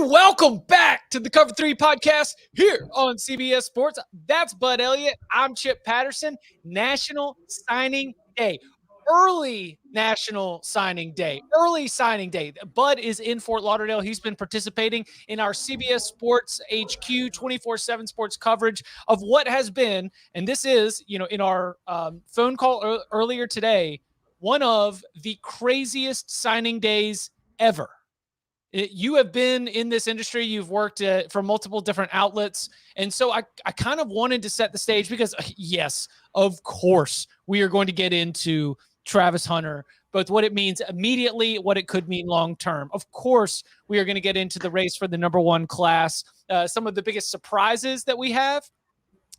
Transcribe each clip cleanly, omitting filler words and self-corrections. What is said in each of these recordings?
And welcome back to the Cover 3 podcast here on CBS Sports. That's Bud Elliott. I'm Chip Patterson. National Signing Day. Early National Signing Day. Early signing day. Bud is in Fort Lauderdale. He's been participating in our CBS Sports HQ 24/7 sports coverage of what has been, and this is, in our phone call earlier today, one of the craziest signing days ever. You have been in this industry. You've worked for multiple different outlets. And so I kind of wanted to set the stage because, yes, of course, we are going to get into Travis Hunter, both what it means immediately, what it could mean long-term. Of course, we are going to get into the race for the number one class, some of the biggest surprises that we have,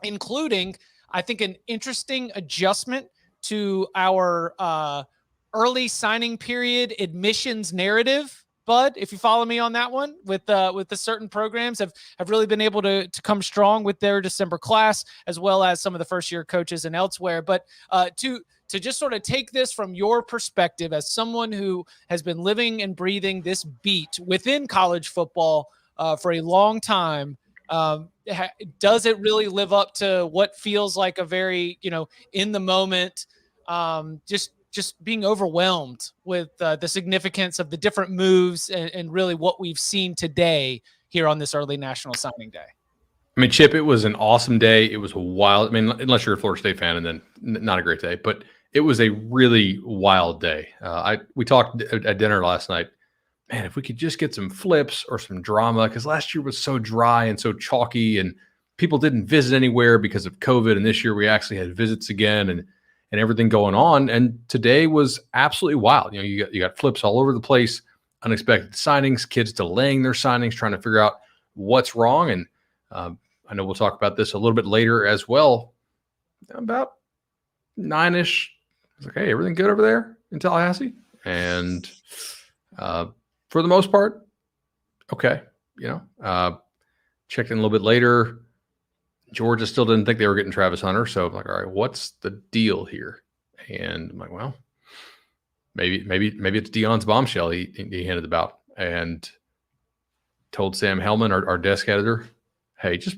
including, I think, an interesting adjustment to our early signing period admissions narrative. Bud, if you follow me on that one, with the certain programs have really been able to come strong with their December class, as well as some of the first-year coaches and elsewhere. But to just sort of take this from your perspective as someone who has been living and breathing this beat within college football for a long time, does it really live up to what feels like a very, in the moment, just being overwhelmed with the significance of the different moves and really what we've seen today here on this early National Signing Day? I mean, Chip, it was an awesome day. It was a wild, unless you're a Florida State fan, and then not a great day, but it was a really wild day. We talked at dinner last night, man, if we could just get some flips or some drama, because last year was so dry and so chalky and people didn't visit anywhere because of COVID. And this year we actually had visits again and everything going on. And today was absolutely wild. You got flips all over the place, unexpected signings, kids delaying their signings, trying to figure out what's wrong. And I know we'll talk about this a little bit later as well. About 9-ish, I was like, hey, everything good over there in Tallahassee? And for the most part, okay. Checked in a little bit later. Georgia still didn't think they were getting Travis Hunter. So I'm like, all right, what's the deal here? And I'm like, well, maybe it's Deion's bombshell he hinted about, and told Sam Hellman, our desk editor, hey, just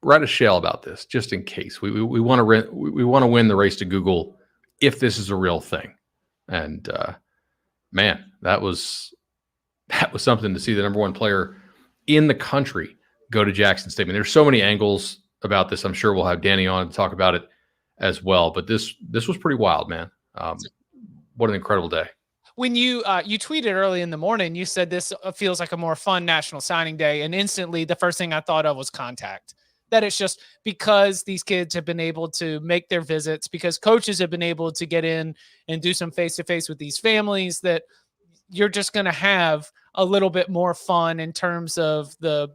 write a shell about this just in case. We want to win the race to Google if this is a real thing. And man, that was something to see the number one player in the country go to Jackson State. I mean, there's so many angles about this. I'm sure we'll have Danny on to talk about it as well. But this was pretty wild, man. What an incredible day. When you tweeted early in the morning, you said this feels like a more fun National Signing Day. And instantly, the first thing I thought of was contact. That it's just because these kids have been able to make their visits, because coaches have been able to get in and do some face-to-face with these families, that you're just going to have a little bit more fun in terms of the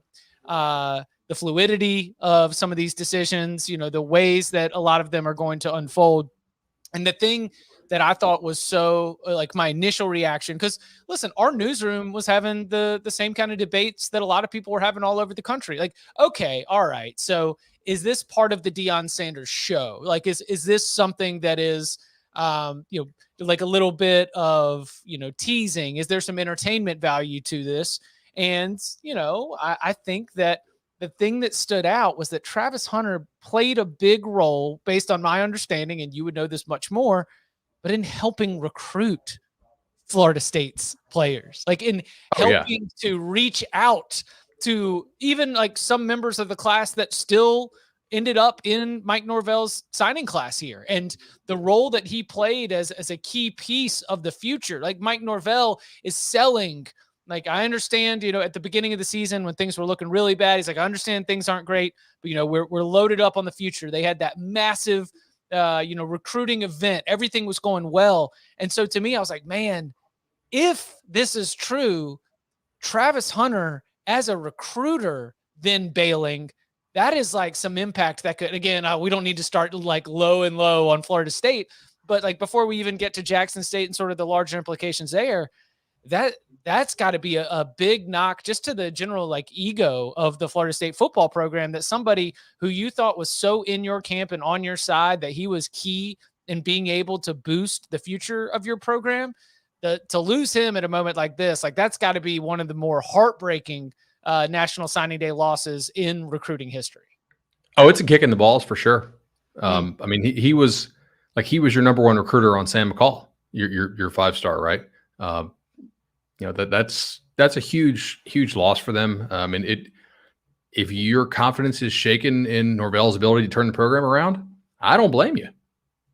fluidity of some of these decisions, the ways that a lot of them are going to unfold. And the thing that I thought was so like my initial reaction, because listen, our newsroom was having the same kind of debates that a lot of people were having all over the country. Like, okay, all right. So is this part of the Deion Sanders show? Like, is this something that is, like a little bit of, teasing? Is there some entertainment value to this? And, I think that the thing that stood out was that Travis Hunter played a big role, based on my understanding, and you would know this much more, but in helping recruit Florida State's players, like in helping to reach out to even like some members of the class that still ended up in Mike Norvell's signing class here, and the role that he played as a key piece of the future. Like, Mike Norvell is selling. Like, I understand, at the beginning of the season when things were looking really bad, he's like, I understand things aren't great, but, we're loaded up on the future. They had that massive, recruiting event. Everything was going well. And so to me, I was like, man, if this is true, Travis Hunter as a recruiter then bailing, that is like some impact that could, again, we don't need to start like low and low on Florida State, but like before we even get to Jackson State and sort of the larger implications there, that's got to be a big knock just to the general like ego of the Florida State football program, that somebody who you thought was so in your camp and on your side, that he was key in being able to boost the future of your program, to lose him at a moment like this, like that's got to be one of the more heartbreaking National Signing Day losses in recruiting history. Oh, it's a kick in the balls for sure. I mean, he was your number one recruiter on Sam McCall, your 5-star, right? That's a huge loss for them. And if your confidence is shaken in Norvell's ability to turn the program around, I don't blame you.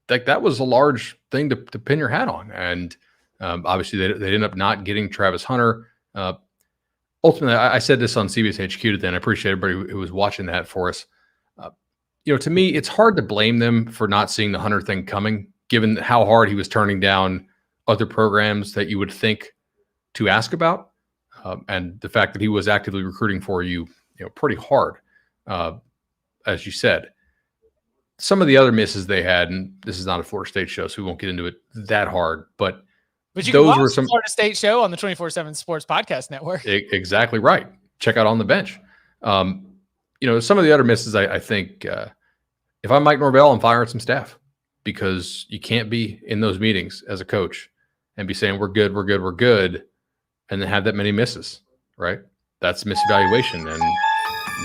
Like that was a large thing to pin your hat on. And obviously they ended up not getting Travis Hunter. Ultimately, I said this on CBS HQ today, and I appreciate everybody who was watching that for us. To me, it's hard to blame them for not seeing the Hunter thing coming, given how hard he was turning down other programs that you would think to ask about, and the fact that he was actively recruiting for you, pretty hard, as you said. Some of the other misses they had, and this is not a Florida State show, so we won't get into it that hard, but you can watch the Florida State show on the 24/7 Sports Podcast Network. Exactly right. Check out On the Bench. Some of the other misses, I think, if I'm Mike Norvell, I'm firing some staff, because you can't be in those meetings as a coach and be saying we're good, and then have that many misses, right? That's misevaluation, and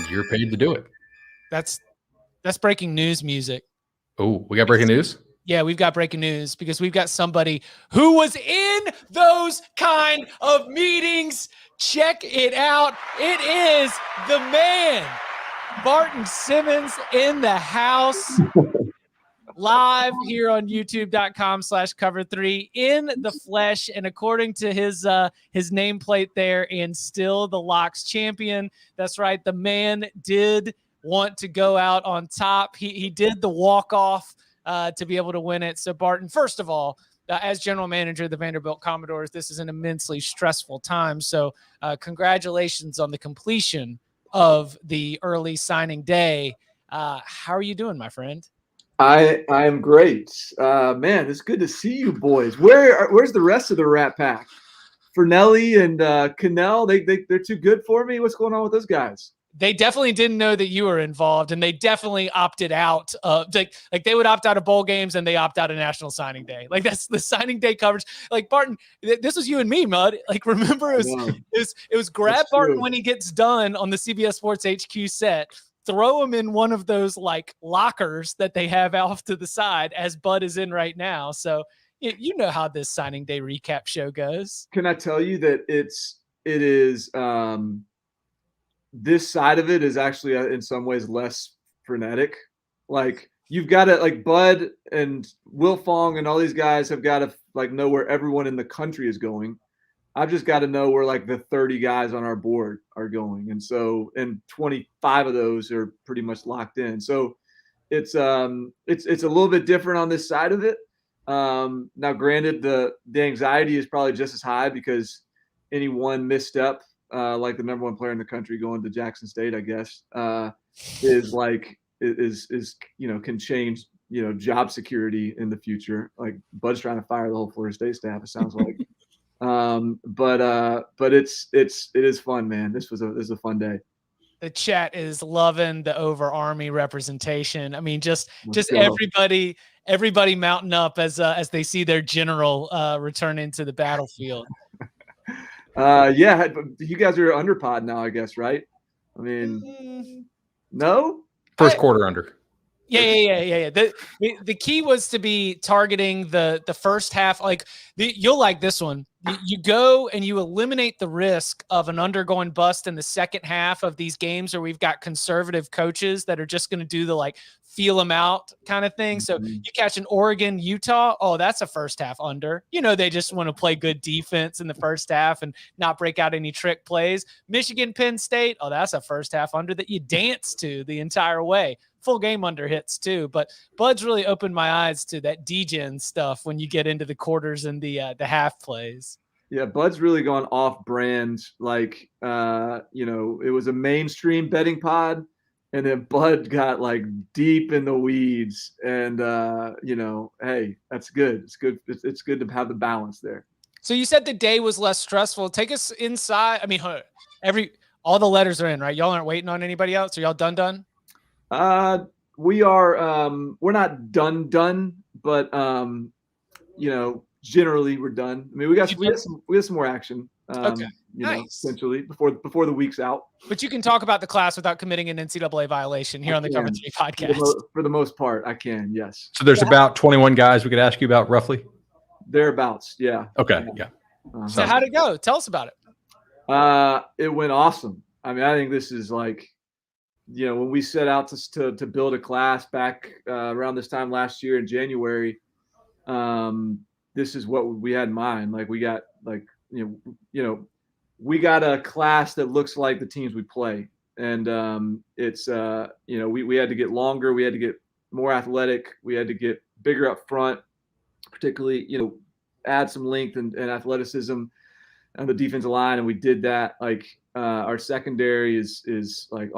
you're paid to do it. That's breaking news music. Oh, we got breaking news? Yeah, we've got breaking news, because we've got somebody who was in those kind of meetings. Check it out. It is the man, Barton Simmons, in the house, live here on youtube.com/cover3 in the flesh. And according to his nameplate there, and still the Locks champion. That's right. The man did want to go out on top. He did the walk-off to be able to win it. So Barton, first of all, as general manager of the Vanderbilt Commodores, this is an immensely stressful time. So congratulations on the completion of the early signing day. How are you doing, my friend? I am great. Man, it's good to see you boys. Where's the rest of the Rat Pack? Fernelli and Cannell, they're too good for me. What's going on with those guys? They definitely didn't know that you were involved, and they definitely opted out. Like they would opt out of bowl games, and they opt out of National Signing Day. Like that's the signing day coverage. Like Barton, this was you and me, Mud. Like remember, it was grab Barton when he gets done on the CBS Sports HQ set, throw him in one of those like lockers that they have off to the side, as Bud is in right now. So you know how this signing day recap show goes. Can I tell you that it is. This side of it is actually in some ways less frenetic. Like you've got to like Bud and Will Fong and all these guys have got to like know where everyone in the country is going. I've just got to know where like the 30 guys on our board are going. And so, and 25 of those are pretty much locked in. So it's a little bit different on this side of it. Now granted, the anxiety is probably just as high, because any one misstep, like the number one player in the country going to Jackson State, I guess, is can change, job security in the future. Like Bud's trying to fire the whole Florida State staff, it sounds like. But it is fun, man. This was a fun day. The chat is loving the over Army representation. I mean, just everybody mounting up as they see their general return into the battlefield. Yeah, you guys are under pod now, I guess, right? I mean, no? First quarter under. Yeah. The key was to be targeting the first half. Like you'll like this one. You go and you eliminate the risk of an undergoing bust in the second half of these games where we've got conservative coaches that are just going to do the like feel them out kind of thing. So you catch an Oregon, Utah. Oh, that's a first half under. They just want to play good defense in the first half and not break out any trick plays. Michigan, Penn State. Oh, that's a first half under that you dance to the entire way. Full game under hits too, but Bud's really opened my eyes to that degen stuff when you get into the quarters and the half plays. Yeah, Bud's really gone off brand. Like, it was a mainstream betting pod, and then Bud got like deep in the weeds. And hey, that's good. It's good. It's good to have the balance there. So you said the day was less stressful. Take us inside. I mean, all the letters are in, right? Y'all aren't waiting on anybody else. Are y'all done? We are. We're not done, but generally we're done. I mean, we got some more action. Okay. Essentially before the week's out. But you can talk about the class without committing an NCAA violation here on the Cover 3 podcast. For the most part, I can, yes. So there's about 21 guys we could ask you about roughly? Thereabouts, yeah. Okay, yeah. So how'd it go? Tell us about it. It went awesome. I mean, I think this is like, when we set out to build a class back around this time last year in January, this is what we had in mind. Like we got we got a class that looks like the teams we play. And it's, we had to get longer. We had to get more athletic. We had to get bigger up front, particularly, add some length and athleticism on the defensive line. And we did that. Like our secondary is like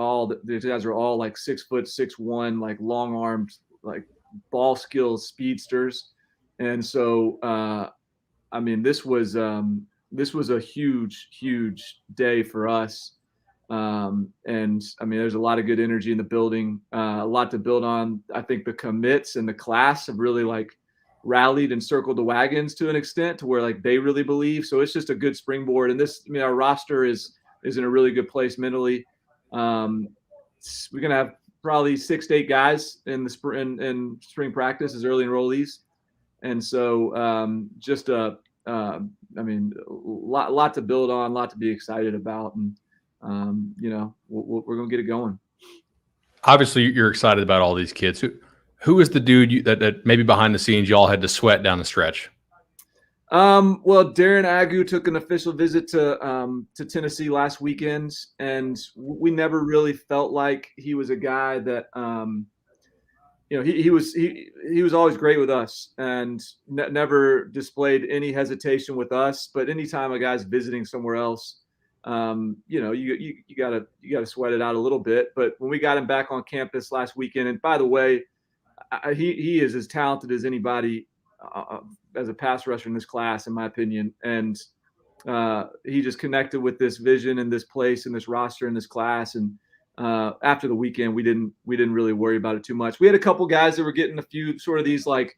these guys are all like 6', 6'1", like long armed, like ball skills, speedsters. And so, I mean, this was a huge day for us. And I mean, there's a lot of good energy in the building, a lot to build on. I think the commits and the class have really like rallied and circled the wagons to an extent to where like they really believe. So it's just a good springboard. And our roster is in a really good place mentally. We're going to have probably 6 to 8 guys in the spring practice as early enrollees. And so, just a lot to build on, a lot to be excited about. And, we're going to get it going. Obviously you're excited about all these kids. Who is the dude that maybe behind the scenes y'all had to sweat down the stretch? Well, Darren Agu took an official visit to Tennessee last weekend, and we never really felt like he was a guy that, he was always great with us and never displayed any hesitation with us. But anytime a guy's visiting somewhere else, you gotta sweat it out a little bit. But when we got him back on campus last weekend, and by the way, he is as talented as anybody as a pass rusher in this class, in my opinion. And he just connected with this vision and this place and this roster and this class. And after the weekend, we didn't really worry about it too much. We had a couple guys that were getting a few sort of these like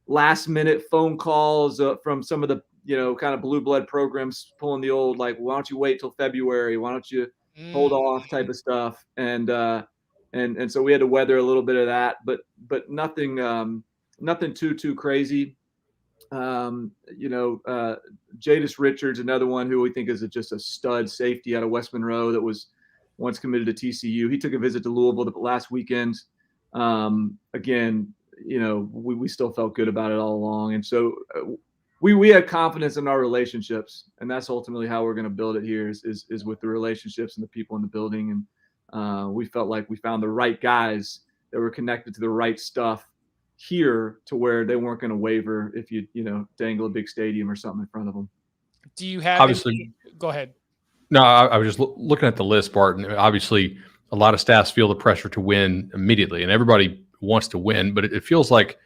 last minute phone calls from some of the kind of blue blood programs, pulling the old like, why don't you wait till February? Why don't you hold off type of stuff? And so we had to weather a little bit of that, but nothing too crazy. Jadis Richards, another one who we think is just a stud safety out of West Monroe that was once committed to TCU. He took a visit to Louisville last weekend. Again, we still felt good about it all along. And so we had confidence in our relationships, and that's ultimately how we're going to build it here is with the relationships and the people in the building. And we felt like we found the right guys that were connected to the right stuff here to where they weren't going to waver if you dangle a big stadium or something in front of them. Do you have go ahead. No, I was just looking at the list, Barton. Obviously, a lot of staffs feel the pressure to win immediately, and everybody wants to win. But it feels like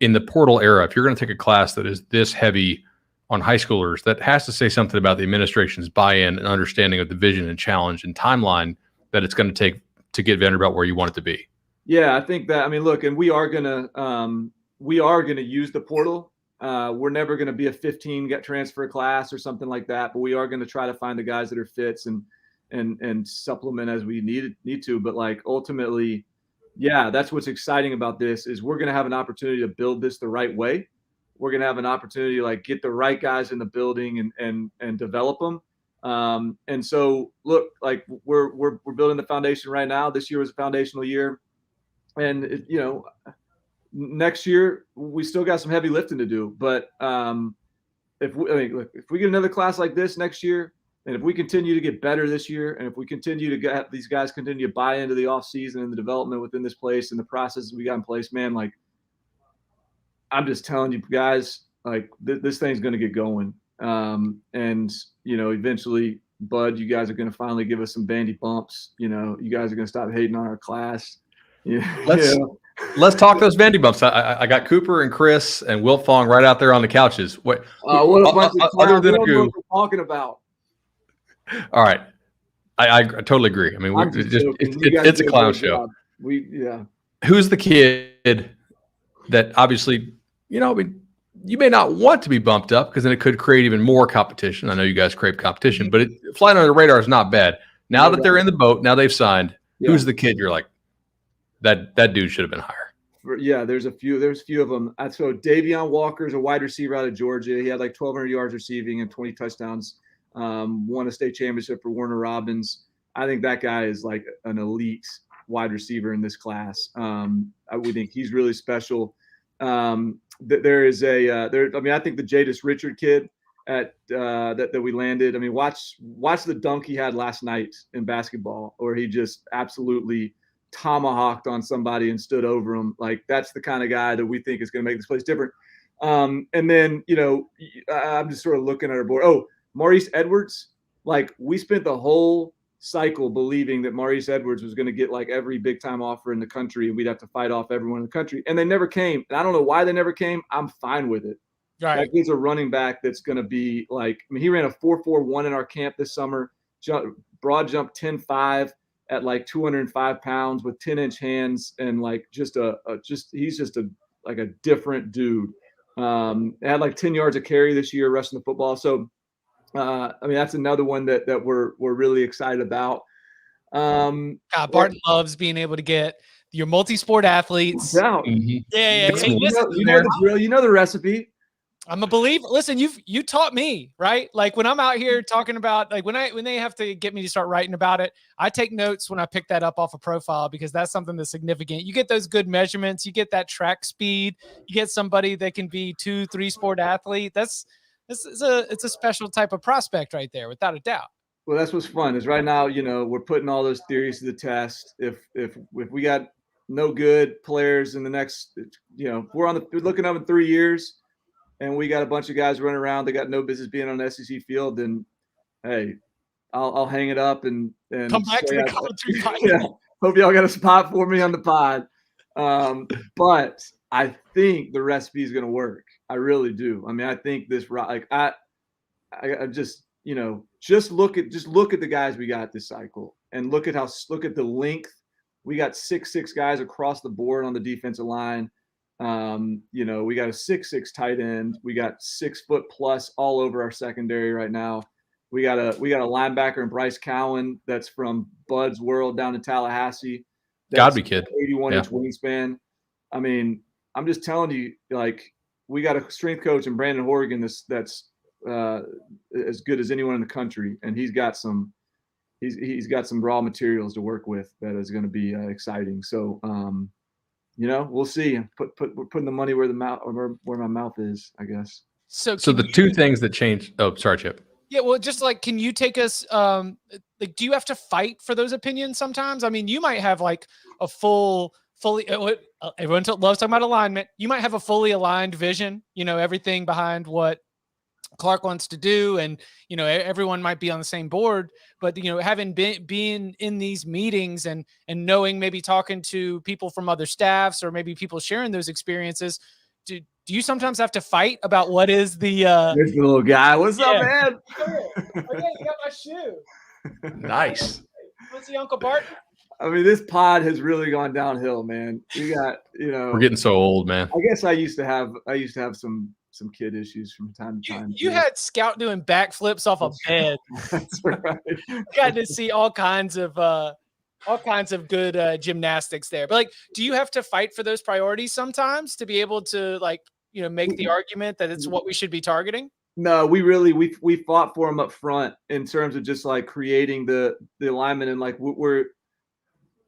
in the portal era, if you're going to take a class that is this heavy on high schoolers, that has to say something about the administration's buy-in and understanding of the vision and challenge and timeline that it's going to take to get Vanderbilt where you want it to be. Yeah, I think that. I mean, look, and we are gonna use the portal. We're never going to be a 15 get transfer class or something like that, but we are going to try to find the guys that are fits and supplement as we need to. But like ultimately, yeah, that's what's exciting about this is we're going to have an opportunity to build this the right way. We're going to have an opportunity to like get the right guys in the building and develop them. And so look, like we're building the foundation right now. This year was a foundational year, and next year we still got some heavy lifting to do. But if we get another class like this next year, and if we continue to get better this year, and if we continue to get these guys continue to buy into the off season and the development within this place and the processes we got in place, man, like I'm just telling you guys, like this thing's going to get going. And eventually, Bud, you guys are going to finally give us some bandy bumps. You guys are going to stop hating on our class. Let's talk those bandy bumps. I got Cooper and Chris and Wilt Fong right out there on the couches. What a bunch of other than what we're talking about. All right, I totally agree. I mean, it's a clown show. Yeah. Who's the kid that obviously, you may not want to be bumped up because then it could create even more competition. I know you guys crave competition, but flying under the radar is not bad. Now that they're in the boat, now they've signed, who's the kid you're like, that dude should have been higher? Yeah, there's a few of them. So Davion Walker's a wide receiver out of Georgia. He had like 1,200 yards receiving and 20 touchdowns. Won a state championship for Warner Robins. I think that guy is like an elite wide receiver in this class. We think he's really special. There is I think the Jadis Richard kid that we landed. I mean, watch the dunk he had last night in basketball, where he just absolutely tomahawked on somebody and stood over him. Like, that's the kind of guy that we think is going to make this place different. And then, I'm just sort of looking at our board. Oh, Maurice Edwards. Like, we spent the whole cycle believing that Maurice Edwards was going to get like every big time offer in the country and we'd have to fight off everyone in the country. And they never came. And I don't know why they never came. I'm fine with it. Right. That kid's a running back that's going to be like, I mean, he ran a 4.41 in our camp this summer, broad jump 10.5 at like 205 pounds with 10-inch hands, and like he's just a different dude. Had like 10 yards of carry this year rushing the football. So I mean, that's another one that we're really excited about. Barton loves being able to get your multi-sport athletes. Yeah. Hey, you know the drill. You know the recipe. I'm a believer. Listen, you taught me, right? Like, when I'm out here talking about, like, when they have to get me to start writing about it, I take notes when I pick that up off a profile, because that's something that's significant. You get those good measurements, you get that track speed, you get somebody that can be 2-3 sport athlete. It's a special type of prospect right there, without a doubt. Well, that's what's fun is right now, we're putting all those theories to the test. If we got no good players in the next, we're looking up in 3 years, and we got a bunch of guys running around that got no business being on the SEC field, then hey, I'll hang it up and come back to the commentary podcast. Yeah, hope y'all got a spot for me on the pod. But I think the recipe is going to work. I really do. I mean, I think this, like, I just, just look at the guys we got this cycle, and look at the length. We got 6'6" guys across the board on the defensive line. We got a 6'6" tight end. We got 6 foot plus all over our secondary right now. We got a linebacker in Bryce Cowan that's from Bud's World down in Tallahassee. Gotta be kid. 81-inch wingspan. I mean, I'm just telling you, like, we got a strength coach in Brandon Horrigan that's as good as anyone in the country, and he's got some raw materials to work with that is going to be exciting. So. We'll see. We're putting the money where my mouth is, I guess. So the two things that changed. Oh, sorry, Chip. Yeah, well, just like, can you take us? Like, do you have to fight for those opinions sometimes? I mean, you might have like a fully. Everyone loves talking about alignment. You might have a fully aligned vision. Everything behind what Clark wants to do, and everyone might be on the same board, but having being in these meetings and knowing, maybe talking to people from other staffs, or maybe people sharing those experiences, do you sometimes have to fight about what is the there's the little guy, what's up, man? Oh yeah, you got my shoe. Nice. What's the Uncle Barton? I mean, this pod has really gone downhill, man. We got, we're getting so old, man. I guess I used to have some kid issues from time to time. You had Scout doing backflips off a bed. That's right. You got to see all kinds of good gymnastics there. But like, do you have to fight for those priorities sometimes to be able to, like, make the argument that it's what we should be targeting? No, we fought for them up front in terms of just like creating the alignment, and like we're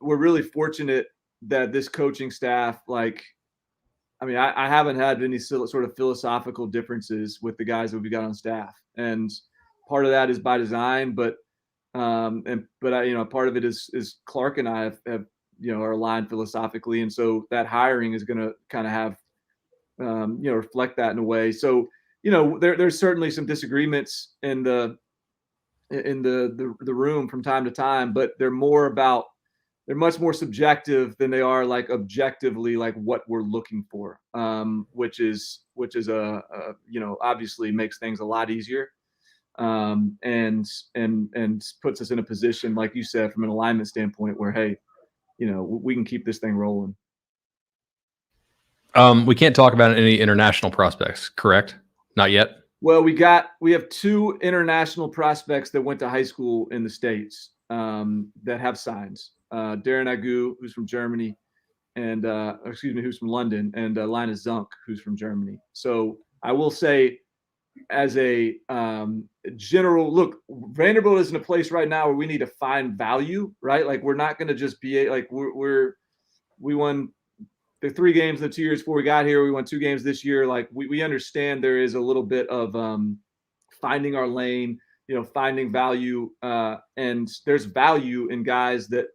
really fortunate that this coaching staff, like, I mean, I haven't had any sort of philosophical differences with the guys that we've got on staff, and part of that is by design. But part of it is Clark and I have are aligned philosophically, and so that hiring is going to kind of have reflect that in a way. So there's certainly some disagreements in the room from time to time, but they're much more subjective than they are like objectively like what we're looking for, which is obviously makes things a lot easier, and puts us in a position, like you said, from an alignment standpoint, where hey, we can keep this thing rolling. We can't talk about any international prospects, correct? Not yet. Well, we have 2 international prospects that went to high school in the States that have signs. Darren Agu, who's from Germany, and who's from London, and Linus Zunk, who's from Germany. So I will say, as a general look, Vanderbilt is in a place right now where we need to find value, right? Like we're not going to just be like we won the 3 games in the 2 years before we got here. We won 2 games this year. Like we understand there is a little bit of finding our lane, finding value, and there's value in guys that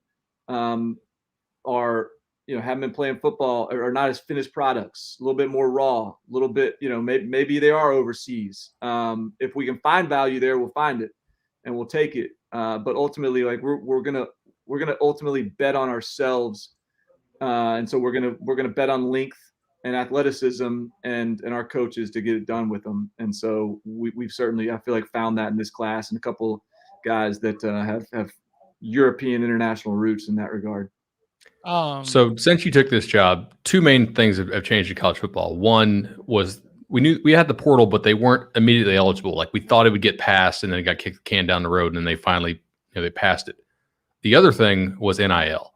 are haven't been playing football or are not as finished products, a little bit more raw, a little bit, maybe they are overseas. If we can find value there, we'll find it and we'll take it. But ultimately, like we're gonna ultimately bet on ourselves, and so we're gonna bet on length and athleticism and our coaches to get it done with them. And so we've certainly, I feel like, found that in this class and a couple guys that have European international roots in that regard. So since you took this job, 2 main things have changed in college football. One was we knew we had the portal, but they weren't immediately eligible. Like we thought it would get passed, and then it got kicked the can down the road, and then they finally, they passed it. The other thing was NIL.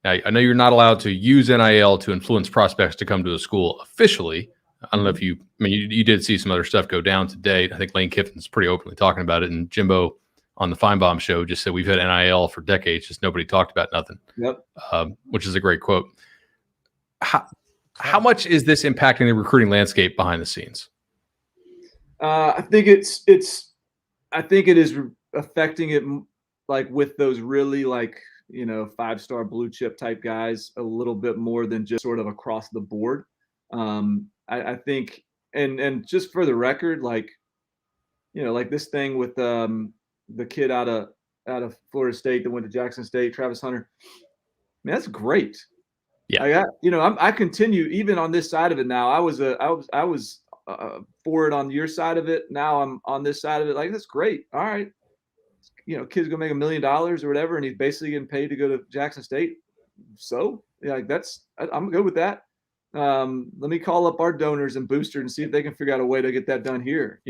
Now, I know you're not allowed to use NIL to influence prospects to come to a school officially. I don't know if you did see some other stuff go down today. I think Lane Kiffin's pretty openly talking about it, and Jimbo on the Feinbaum show just said we've had NIL for decades, just nobody talked about nothing. Yep. Which is a great quote. How much is this impacting the recruiting landscape behind the scenes? I think it is affecting it, like with those really 5-star blue chip type guys a little bit more than just sort of across the board. I think, and just for the record, like this thing with the kid out of Florida State that went to Jackson State, Travis Hunter. Man, that's great. Yeah. I continue even on this side of it now. I was for it on your side of it. Now I'm on this side of it. Like, that's great. All right. Kid's gonna make $1 million or whatever, and he's basically getting paid to go to Jackson State. So I'm good with that. Let me call up our donors and boosters and see if they can figure out a way to get that done here.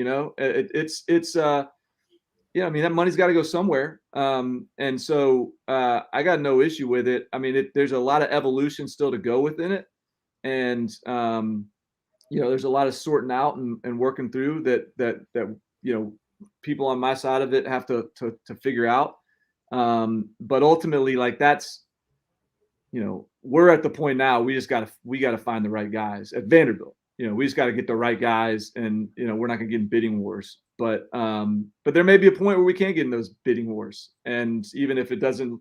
That money's got to go somewhere. And so I got no issue with it. I mean, there's a lot of evolution still to go within it. And, there's a lot of sorting out and working through that people on my side of it have to figure out. But ultimately, like that's, we're at the point now, we got to find the right guys at Vanderbilt. We just got to get the right guys, and, we're not going to get in bidding wars. But there may be a point where we can't get in those bidding wars, and even if it doesn't,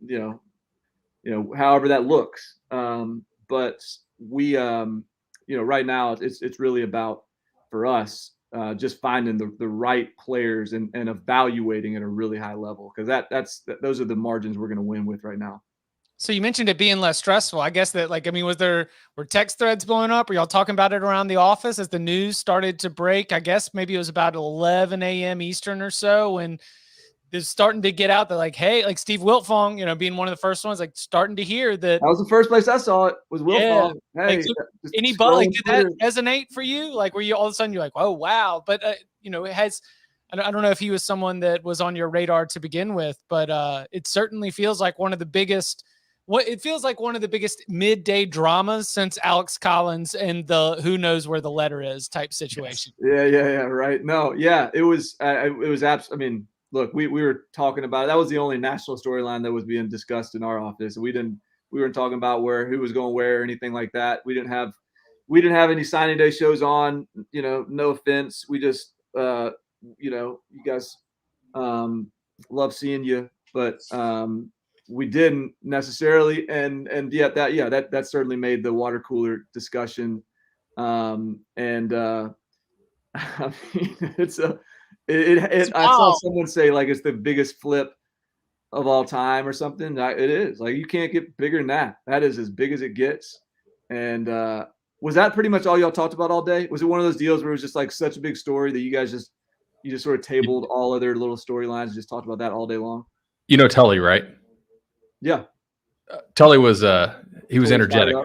however that looks. But we, right now it's really about, for us, just finding the right players and evaluating at a really high level, because those are the margins we're going to win with right now. So you mentioned it being less stressful. I guess that, were text threads blowing up? Were y'all talking about it around the office as the news started to break? I guess maybe it was about 11 a.m. Eastern or so, when it's starting to get out that hey, Steve Wiltfong, being one of the first ones, starting to hear that. That was the first place I saw it, was Wiltfong. Yeah. Hey, anybody, did that resonate for you? Were you all of a sudden you're like, oh wow? But it has. I don't know if he was someone that was on your radar to begin with, but it certainly feels like one of the biggest. It feels like one of the biggest midday dramas since Alex Collins and the who knows where the letter is type situation. Yeah. Right. No. Yeah. It was absolutely. I mean, look, we were talking about it. That was the only national storyline that was being discussed in our office. We weren't talking about who was going where or anything like that. We didn't have any signing day shows on. No offense. We just, you guys, love seeing you, but we didn't necessarily, and yet that certainly made the water cooler discussion. I mean, I saw someone say it's the biggest flip of all time or something. It is. You can't get bigger than that. That is as big as it gets. And was that pretty much all y'all talked about all day? Was it one of those deals where it was just such a big story that you guys just sort of tabled all other little storylines and just talked about that all day long? Tully, right? Yeah. Tully was He was energetic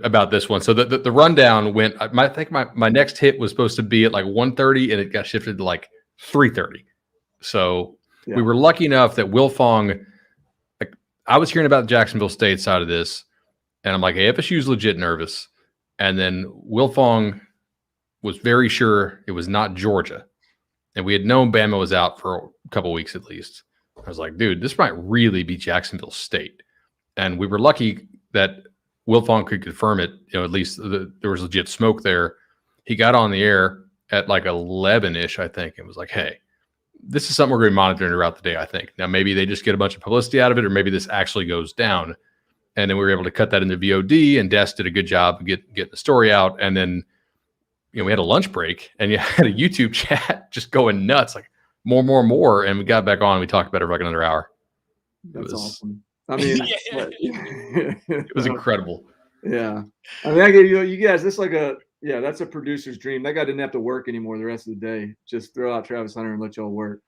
about this one. So the rundown went. I think my next hit was supposed to be at like 1:30, and it got shifted to like 3:30. So we were lucky enough that Wilfong. Like, I was hearing about the Jacksonville State side of this, and I'm like, hey, FSU's legit nervous. And then Wilfong was very sure it was not Georgia, and we had known Bama was out for a couple weeks at least. I was like, dude, this might really be Jacksonville State, and we were lucky that Wilfong could confirm it. At least there was legit smoke there. He got on the air at like 11-ish, I think, and was like, hey, this is something we're going to be monitoring throughout the day, I think. Now, maybe they just get a bunch of publicity out of it, or maybe this actually goes down. And then we were able to cut that into VOD, and Des did a good job of getting the story out. And then, we had a lunch break, and you had a YouTube chat just going nuts, like more. And we got back on, and we talked about it for like another hour. That's awesome. I mean, it was incredible. Yeah. I mean, I get you guys, this like that's a producer's dream. That guy didn't have to work anymore the rest of the day. Just throw out Travis Hunter and let y'all work.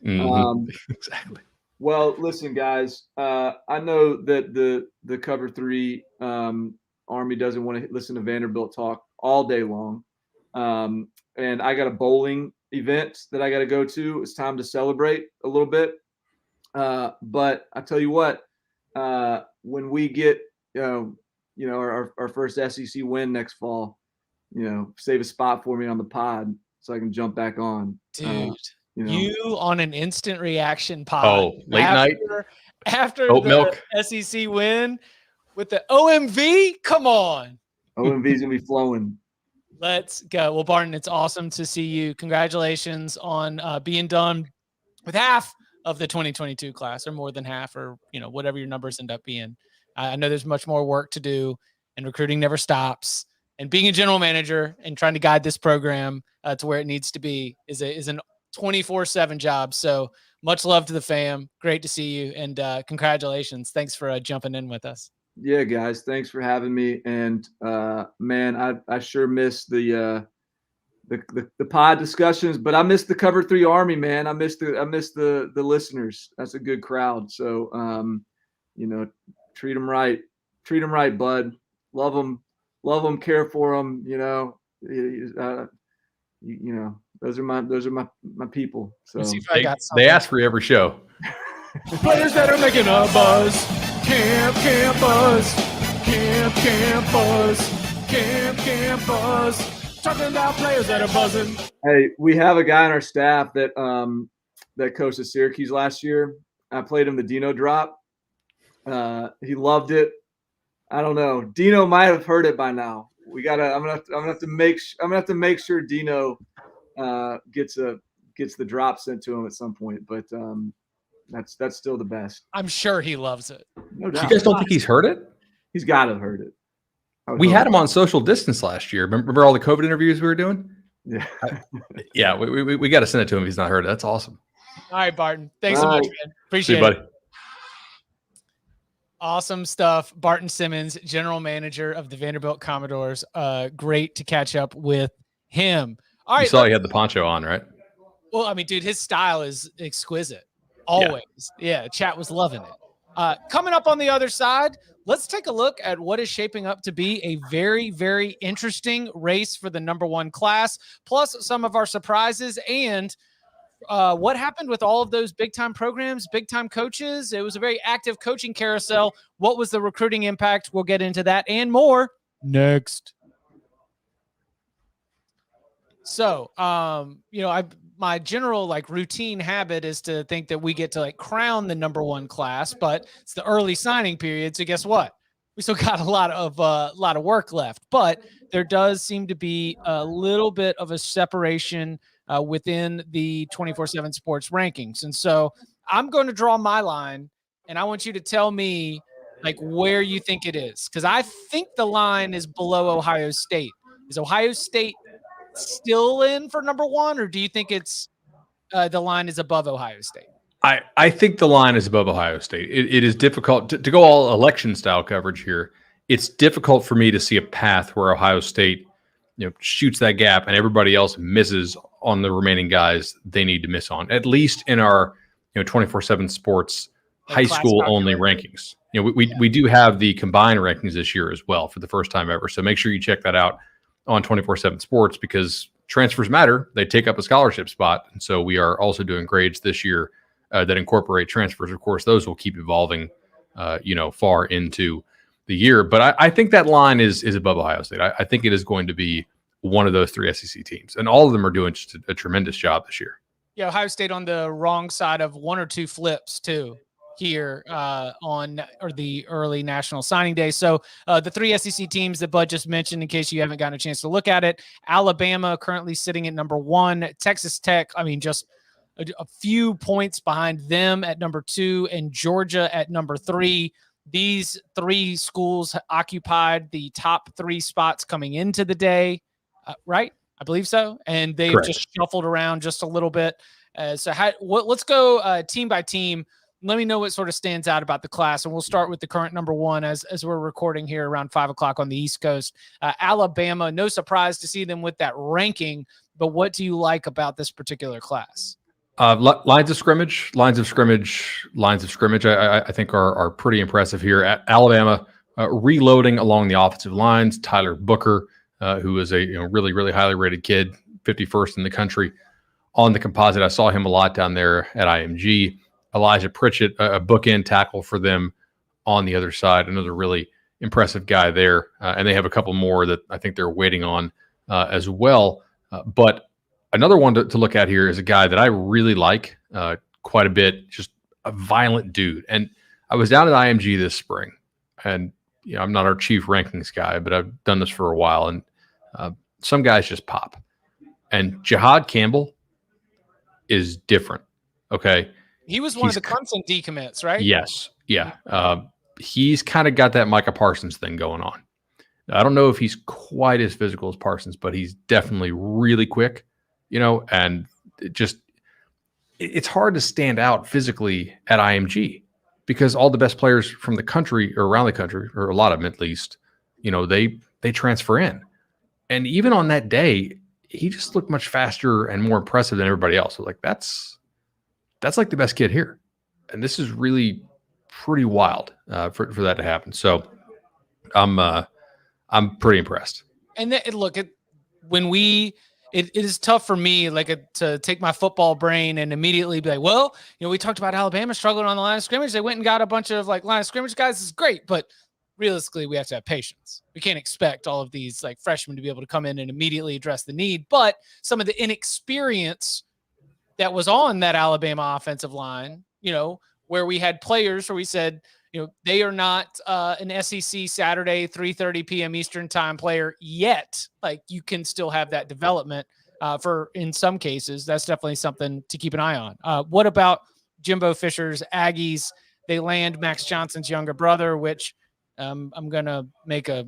Mm-hmm. Exactly. Well, listen, guys, I know that the Cover 3 Army doesn't want to listen to Vanderbilt talk all day long. And I got a bowling event that I got to go to. It's time to celebrate a little bit. But I tell you what, when we get, our first SEC win next fall, save a spot for me on the pod so I can jump back on. Dude, you on an instant reaction pod. Oh, late night after oat the milk SEC win with the OMV. Come on, OMV's gonna be flowing. Let's go. Well, Barton, it's awesome to see you. Congratulations on being done with half of the 2022 class, or more than half, or whatever your numbers end up being. I know there's much more work to do, and recruiting never stops. And being a general manager and trying to guide this program to where it needs to be is an 24/7 job. So much love to the fam. Great to see you, and congratulations. Thanks for jumping in with us. Yeah, guys, thanks for having me. And man, I sure miss the pod discussions, but I miss the Cover 3 Army, man. I miss the listeners. That's a good crowd. So treat them right, bud. Love them, care for them. Those are my people. So they ask for every show. Players that are making a buzz. Camp buzz. Camp buzz. Talking about players that are buzzing. Hey, we have a guy on our staff that coached at Syracuse last year. I played him the Dino drop. He loved it. I don't know. Dino might have heard it by now. I'm gonna have to make sure Dino gets the drop sent to him at some point. But that's still the best. I'm sure he loves it. No doubt. You guys don't think he's heard it? He's got to have heard it. We had him on social distance last year. Remember all the COVID interviews we were doing? Yeah. Yeah, we got to send it to him if he's not heard it. That's awesome. All right, Barton. Thanks so much, man. Appreciate it. buddy. Awesome stuff. Barton Simmons, general manager of the Vanderbilt Commodores. Great to catch up with him. All right. You saw he had the poncho on, right? Well, I mean, dude, his style is exquisite. Always. Yeah, chat was loving it. Coming up on the other side, let's take a look at what is shaping up to be a very, very interesting race for the #1 class, plus some of our surprises and what happened with all of those big-time programs, big-time coaches. It was a very active coaching carousel. What was the recruiting impact? We'll get into that and more next. So, my general routine habit is to think that we get to crown the #1 class, but it's the early signing period. So guess what? We still got a lot of work left, but there does seem to be a little bit of a separation within the 24/7 sports rankings. And so I'm going to draw my line, and I want you to tell me where you think it is. Because I think the line is below Ohio State. Is Ohio State still in for #1, or do you think it's the line is above Ohio State? I think the line is above Ohio State. It is difficult to go all election style coverage here. It's difficult for me to see a path where Ohio State shoots that gap and everybody else misses on the remaining guys they need to miss on, at least in our 24/7 sports high school only rankings. we do have the combined rankings this year as well for the first time ever. So make sure you check that out on 24/7 Sports, because transfers matter. They take up a scholarship spot. And so we are also doing grades this year that incorporate transfers. Of course, those will keep evolving, far into the year. But I think that line is above Ohio State. I think it is going to be one of those 3 SEC teams. And all of them are doing just a tremendous job this year. Yeah, Ohio State on the wrong side of 1 or 2 flips too here on the early national signing day. So the 3 SEC teams that Bud just mentioned, in case you haven't gotten a chance to look at it: Alabama currently sitting at number 1, Texas Tech, just a few points behind them at number 2, and Georgia at number 3. These 3 schools occupied the top 3 spots coming into the day, right? I believe so. And they've Correct. just shuffled around just a little bit. Let's go team by team. Let me know what sort of stands out about the class. And we'll start with the current number 1 as we're recording here around 5:00 on the East Coast. Alabama, no surprise to see them with that ranking, but what do you like about this particular class? Lines of scrimmage, I think are pretty impressive here. At Alabama, reloading along the offensive lines. Tyler Booker, who is a really, really highly rated kid, 51st in the country on the composite. I saw him a lot down there at IMG. Elijah Pritchett, a bookend tackle for them on the other side, another really impressive guy there. And they have a couple more that I think they're waiting on as well. But another one to look at here is a guy that I really like quite a bit, just a violent dude. And I was down at IMG this spring, and I'm not our chief rankings guy, but I've done this for a while, and some guys just pop. And Jihad Campbell is different. Okay. He was one of the Clemson decommits, right? Yes. Yeah. He's kind of got that Micah Parsons thing going on. I don't know if he's quite as physical as Parsons, but he's definitely really quick, and it's hard to stand out physically at IMG because all the best players from the country or around the country, or a lot of them at least, they transfer in. And even on that day, he just looked much faster and more impressive than everybody else. So that's like the best kid here. And this is really pretty wild for that to happen. So I'm pretty impressed. And look, it is tough for me to take my football brain and immediately be like, well, we talked about Alabama struggling on the line of scrimmage. They went and got a bunch of line of scrimmage guys. This is great, but realistically, we have to have patience. We can't expect all of these freshmen to be able to come in and immediately address the need. But some of the inexperience that was on that Alabama offensive line, where we had players where we said, they are not an SEC Saturday 3:30 p.m. Eastern time player yet. You can still have that development in some cases. That's definitely something to keep an eye on. What about Jimbo Fisher's Aggies? They land Max Johnson's younger brother, which I'm gonna make a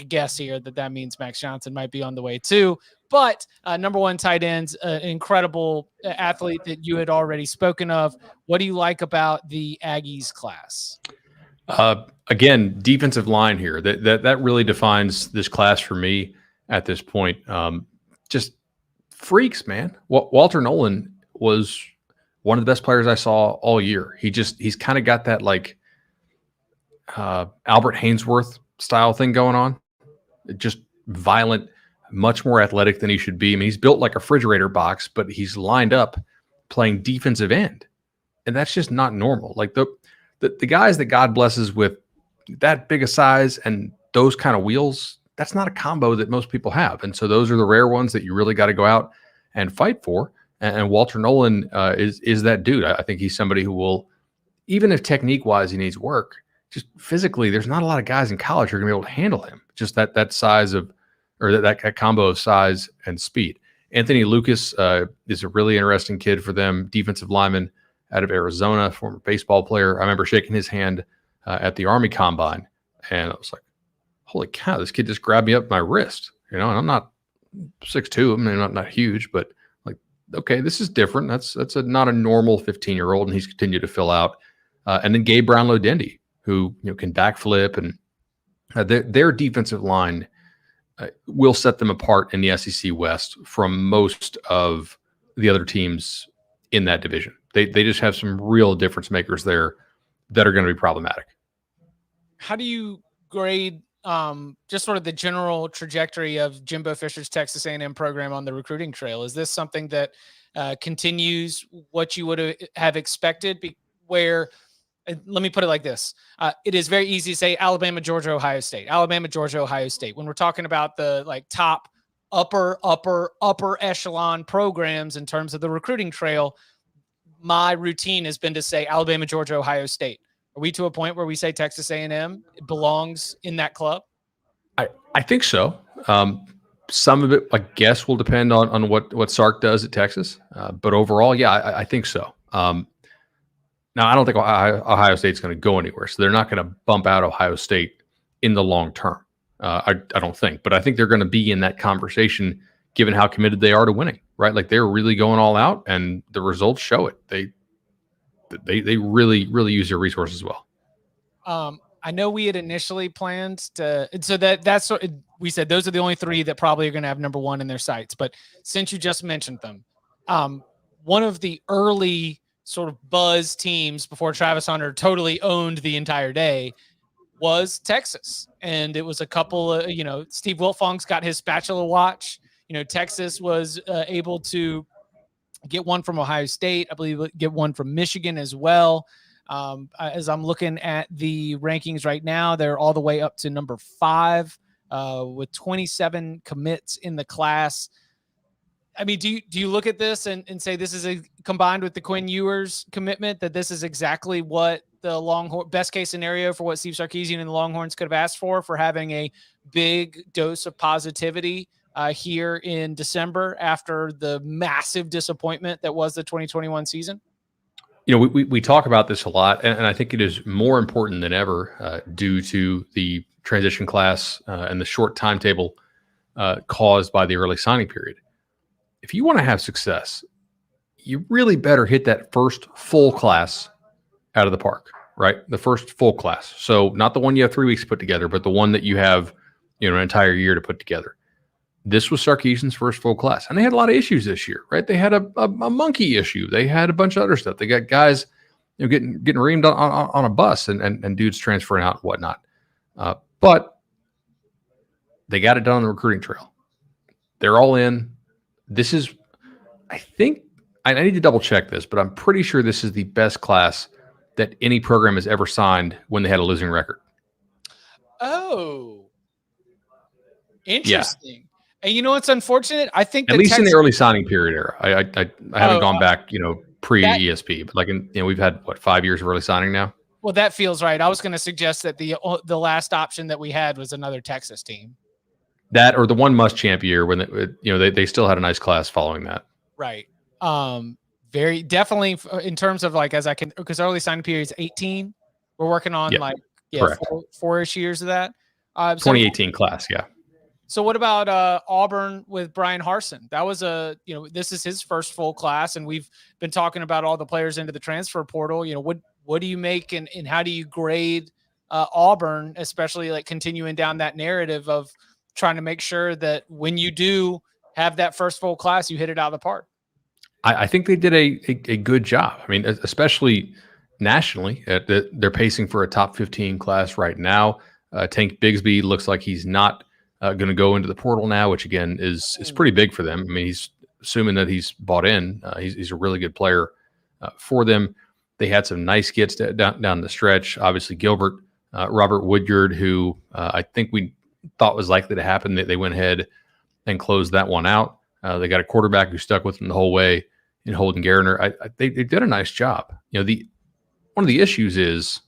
guess here that means Max Johnson might be on the way too. But number 1 tight ends, an incredible athlete that you had already spoken of. What do you like about the Aggies class? Again, defensive line here. That really defines this class for me at this point. Just freaks, man. Walter Nolan was one of the best players I saw all year. He's kind of got that Albert Hainsworth style thing going on. Just violent, much more athletic than he should be. He's built like a refrigerator box, but he's lined up playing defensive end. And that's just not normal. The guys that God blesses with that big a size and those kind of wheels, that's not a combo that most people have. And so those are the rare ones that you really got to go out and fight for. And Walter Nolan is that dude. I think he's somebody who will, even if technique-wise he needs work, just physically, there's not a lot of guys in college who are going to be able to handle him. Just that size of, or that combo of size and speed. Anthony Lucas is a really interesting kid for them, defensive lineman out of Arizona, former baseball player. I remember shaking his hand at the Army Combine, and I was like, holy cow, this kid just grabbed me up my wrist, and I'm not 6'2", I'm not huge, but okay, this is different. That's not a normal 15-year-old, and he's continued to fill out. And then Gabe Brownlow-Dendy, who can backflip, and their defensive line will set them apart in the SEC West from most of the other teams in that division. They just have some real difference makers there that are going to be problematic. how do you grade just sort of the general trajectory of Jimbo Fisher's Texas A&M program on the recruiting trail? Is this something that continues what you would have expected? Where, let me put it like this. It is very easy to say Alabama, Georgia, Ohio State, Alabama, Georgia, Ohio State. When we're talking about the like top upper echelon programs in terms of the recruiting trail, my routine has been to say Alabama, Georgia, Ohio State. Are we to a point where we say Texas A&M belongs in that club? I think so. Some of it, I guess, will depend on what Sark does at Texas. But overall, yeah, I think so. Now, I don't think Ohio State's going to go anywhere, so they're not going to bump out Ohio State in the long term. I don't think, but I think they're going to be in that conversation given how committed they are to winning, right? Like they're really going all out, and the results show it. They really use their resources well. I know we had initially planned to, so that's what we said. Those are the only three that probably are going to have number one in their sights. But since you just mentioned them, one of the early sort of buzz teams before Travis Hunter totally owned the entire day was Texas. And it was a couple of, Steve Wiltfong's got his spatula watch. Texas was able to get one from Ohio State. I believe get one from Michigan as well. As I'm looking at the rankings right now, they're all the way up to number 5 with 27 commits in the class. I mean, do you look at this and say this is combined with the Quinn Ewers commitment, that this is exactly what the Longhorn best case scenario for what Steve Sarkisian and the Longhorns could have asked for having a big dose of positivity here in December after the massive disappointment that was the 2021 season? We talk about this a lot, and I think it is more important than ever due to the transition class and the short timetable caused by the early signing period. If you want to have success, you really better hit that first full class out of the park, right? The first full class. So not the one you have 3 weeks to put together, but the one that you have, an entire year to put together. This was Sarkisian's first full class, and they had a lot of issues this year, right? They had a monkey issue. They had a bunch of other stuff. They got guys, getting reamed on a bus and dudes transferring out and whatnot. But they got it done on the recruiting trail. They're all in. This is, I think, I need to double check this, but I'm pretty sure this is the best class that any program has ever signed when they had a losing record. Oh, interesting. Yeah. And what's unfortunate? I think at least in the early signing period era. I haven't gone back, pre-ESP, but we've had 5 years of early signing now. Well, that feels right. I was going to suggest that the last option that we had was another Texas team. That or the one Muschamp year when they still had a nice class following that. Right. Very definitely in terms of because early signing period is 18. We're working on 4-ish years of that. 2018 class, yeah. So what about Auburn with Brian Harsin? That was this is his first full class, and we've been talking about all the players into the transfer portal. What do you make and how do you grade Auburn, especially continuing down that narrative of trying to make sure that when you do have that first full class, you hit it out of the park? I think they did a good job. I mean, especially nationally, they're pacing for a top 15 class right now. Tank Bigsby looks like he's not going to go into the portal now, which again is pretty big for them. I mean, he's assuming that he's bought in. He's a really good player for them. They had some nice gets down the stretch. Obviously, Gilbert, Robert Woodyard, who I think we thought was likely to happen. They went ahead and closed that one out. They got a quarterback who stuck with them the whole way in Holden Garner. They did a nice job. One of the issues is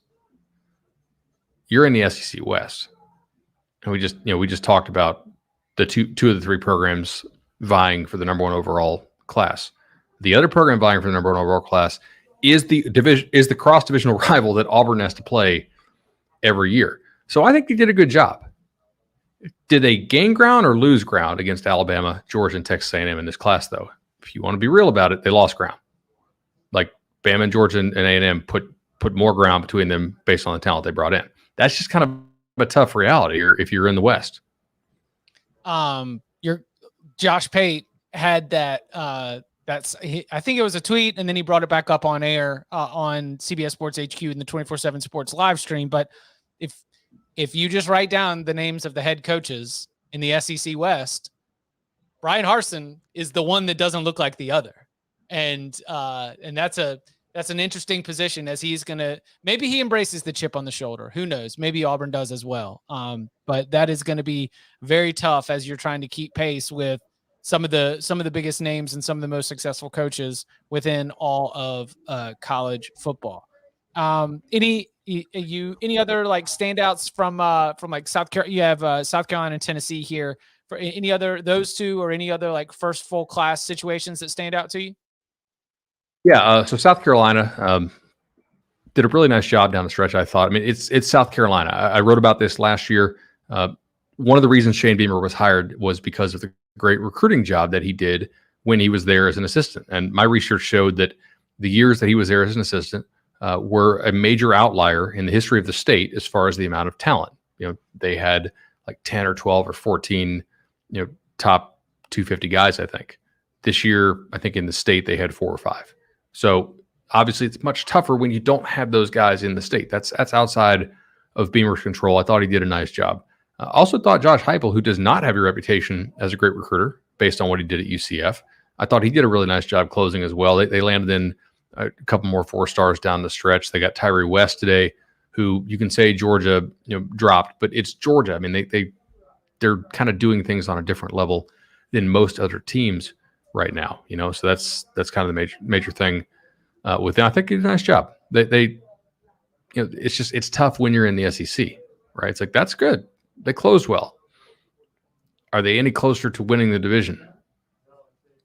you're in the SEC West. And we just talked about the two of the three programs vying for the number one overall class. The other program vying for the number one overall class is the cross divisional rival that Auburn has to play every year. So I think they did a good job. Did they gain ground or lose ground against Alabama, Georgia, and Texas A&M in this class, though? If you want to be real about it, they lost ground. Like Bama and Georgia and A&M put more ground between them based on the talent they brought in. That's just kind of a tough reality if you're in the West. Your Josh Pate had that. I think it was a tweet, and then he brought it back up on air on CBS Sports HQ in the 24/7 Sports live stream. But if if you just write down the names of the head coaches in the SEC West, Brian Harsin is the one that doesn't look like the other. And that's an interesting position, as he's going to, maybe he embraces the chip on the shoulder. Who knows? Maybe Auburn does as well. But that is going to be very tough as you're trying to keep pace with some of the biggest names and some of the most successful coaches within all of college football. Any other like standouts from like South Carolina? You have South Carolina and Tennessee here. For any other, those two, or any other like first full class situations that stand out to you? Yeah. So South Carolina did a really nice job down the stretch, I thought. I mean, it's South Carolina. I wrote about this last year. One of the reasons Shane Beamer was hired was because of the great recruiting job that he did when he was there as an assistant. And my research showed that the years that he was there as an assistant were a major outlier in the history of the state as far as the amount of talent. You know, they had like 10 or 12 or 14, top 250 guys, I think. This year, I think in the state, they had 4 or 5. So obviously it's much tougher when you don't have those guys in the state. That's outside of Beamer's control. I thought he did a nice job. I also thought Josh Heupel, who does not have a reputation as a great recruiter based on what he did at UCF, I thought he did a really nice job closing as well. They landed in a couple more 4-stars down the stretch. They got Tyree West today, who you can say Georgia dropped, but it's Georgia. I mean, they're kind of doing things on a different level than most other teams right now, so that's kind of the major thing with them. I think he did a nice job. It's tough when you're in the SEC, right? It's like, that's good. They closed well. Are they any closer to winning the division?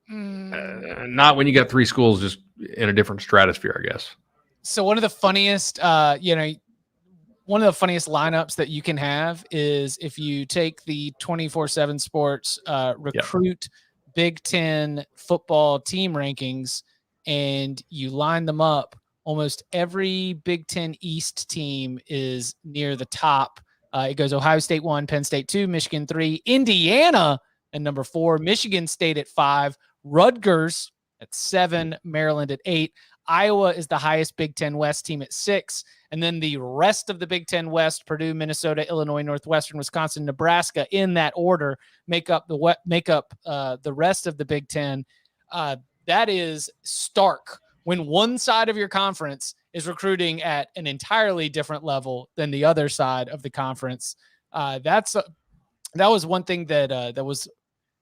Not when you got 3 schools just in a different stratosphere, I guess. So one of the funniest, one of the funniest lineups that you can have is if you take the 24/7 Sports recruit Big Ten football team rankings and you line them up. Almost every Big Ten East team is near the top. It goes Ohio State 1, Penn State 2, Michigan 3, Indiana at number 4, Michigan State at 5, Rutgers at 7, Maryland at 8. Iowa is the highest Big Ten West team at 6. And then the rest of the Big Ten West, Purdue, Minnesota, Illinois, Northwestern, Wisconsin, Nebraska, in that order, make up the rest of the Big Ten. That is stark when one side of your conference is recruiting at an entirely different level than the other side of the conference. That was one thing that was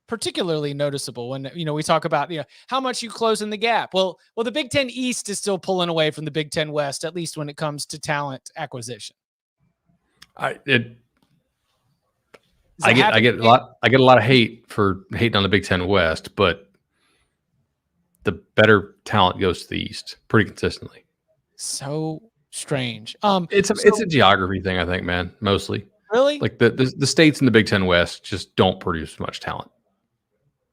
particularly noticeable when, we talk about, how much you close in the gap. Well, the Big Ten East is still pulling away from the Big Ten West, at least when it comes to talent acquisition. I get a lot of hate for hating on the Big Ten West, but the better talent goes to the East pretty consistently. So strange. It's a geography thing, I think, man, mostly. Really? Like the states in the Big Ten West just don't produce much talent.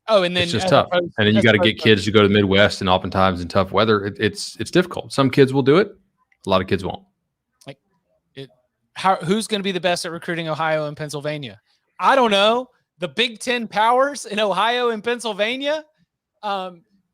Oh, and then it's just tough. And then you got to get kids to go to the Midwest, and oftentimes in tough weather, it's difficult. Some kids will do it. A lot of kids won't. Who's going to be the best at recruiting Ohio and Pennsylvania? I don't know. The Big Ten powers in Ohio and Pennsylvania.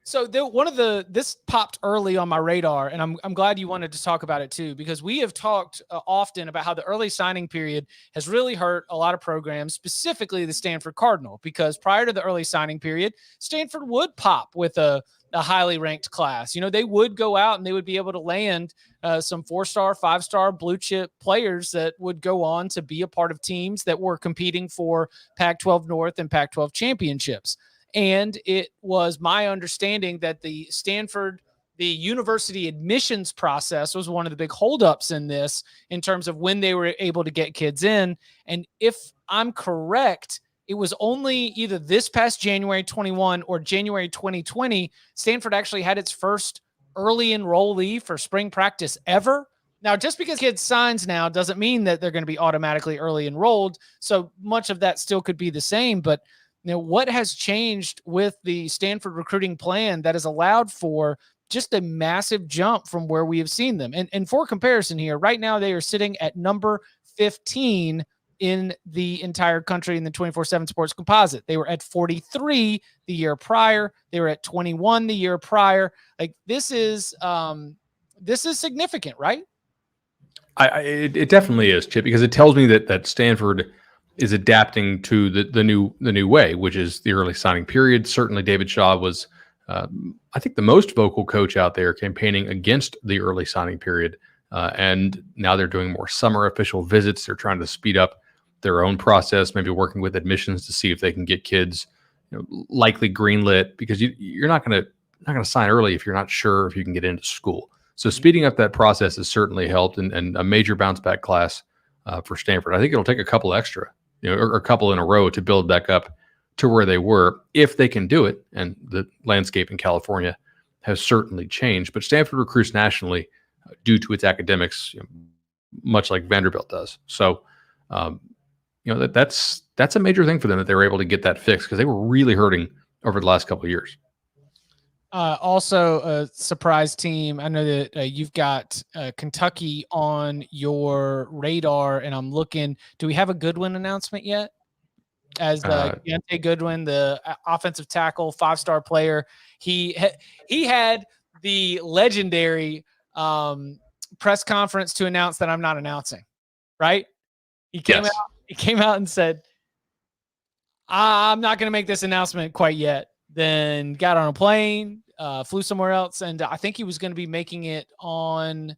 So this popped early on my radar, and I'm glad you wanted to talk about it too, because we have talked often about how the early signing period has really hurt a lot of programs, specifically the Stanford Cardinal, because prior to the early signing period, Stanford would pop with a highly ranked class. They would go out and they would be able to land some 4-star, 5-star blue chip players that would go on to be a part of teams that were competing for Pac-12 North and Pac-12 championships. And it was my understanding that the university admissions process was one of the big holdups in this, in terms of when they were able to get kids in. And if I'm correct, it was only either this past January 21 or January 2020, Stanford actually had its first early enrollee for spring practice ever. Now, just because kids signs now doesn't mean that they're going to be automatically early enrolled. So much of that still could be the same, but what has changed with the Stanford recruiting plan that has allowed for just a massive jump from where we have seen them? And for comparison here, right now they are sitting at number 15 in the entire country in the 24/7 Sports Composite. They were at 43 the year prior. They were at 21 the year prior. Like, this is significant, right? It definitely is, Chip, because it tells me that Stanford is adapting to the new way, which is the early signing period. Certainly, David Shaw was, I think, the most vocal coach out there campaigning against the early signing period. And now they're doing more summer official visits. They're trying to speed up their own process, maybe working with admissions to see if they can get kids, likely greenlit, because you're not going to sign early if you're not sure if you can get into school. So speeding up that process has certainly helped, and a major bounce back class for Stanford. I think it'll take a couple extra, or a couple in a row to build back up to where they were, if they can do it. And the landscape in California has certainly changed. But Stanford recruits nationally due to its academics, much like Vanderbilt does. So, that's a major thing for them that they were able to get that fixed, because they were really hurting over the last couple of years. Also, a surprise team. I know that you've got Kentucky on your radar, and I'm looking. Do we have a Goodwin announcement yet? As Deontay Goodwin, the offensive tackle, 5-star player, he had the legendary press conference to announce that I'm not announcing. Right? He came out. He came out and said, "I'm not going to make this announcement quite yet." Then got on a plane, flew somewhere else, and I think he was going to be making it on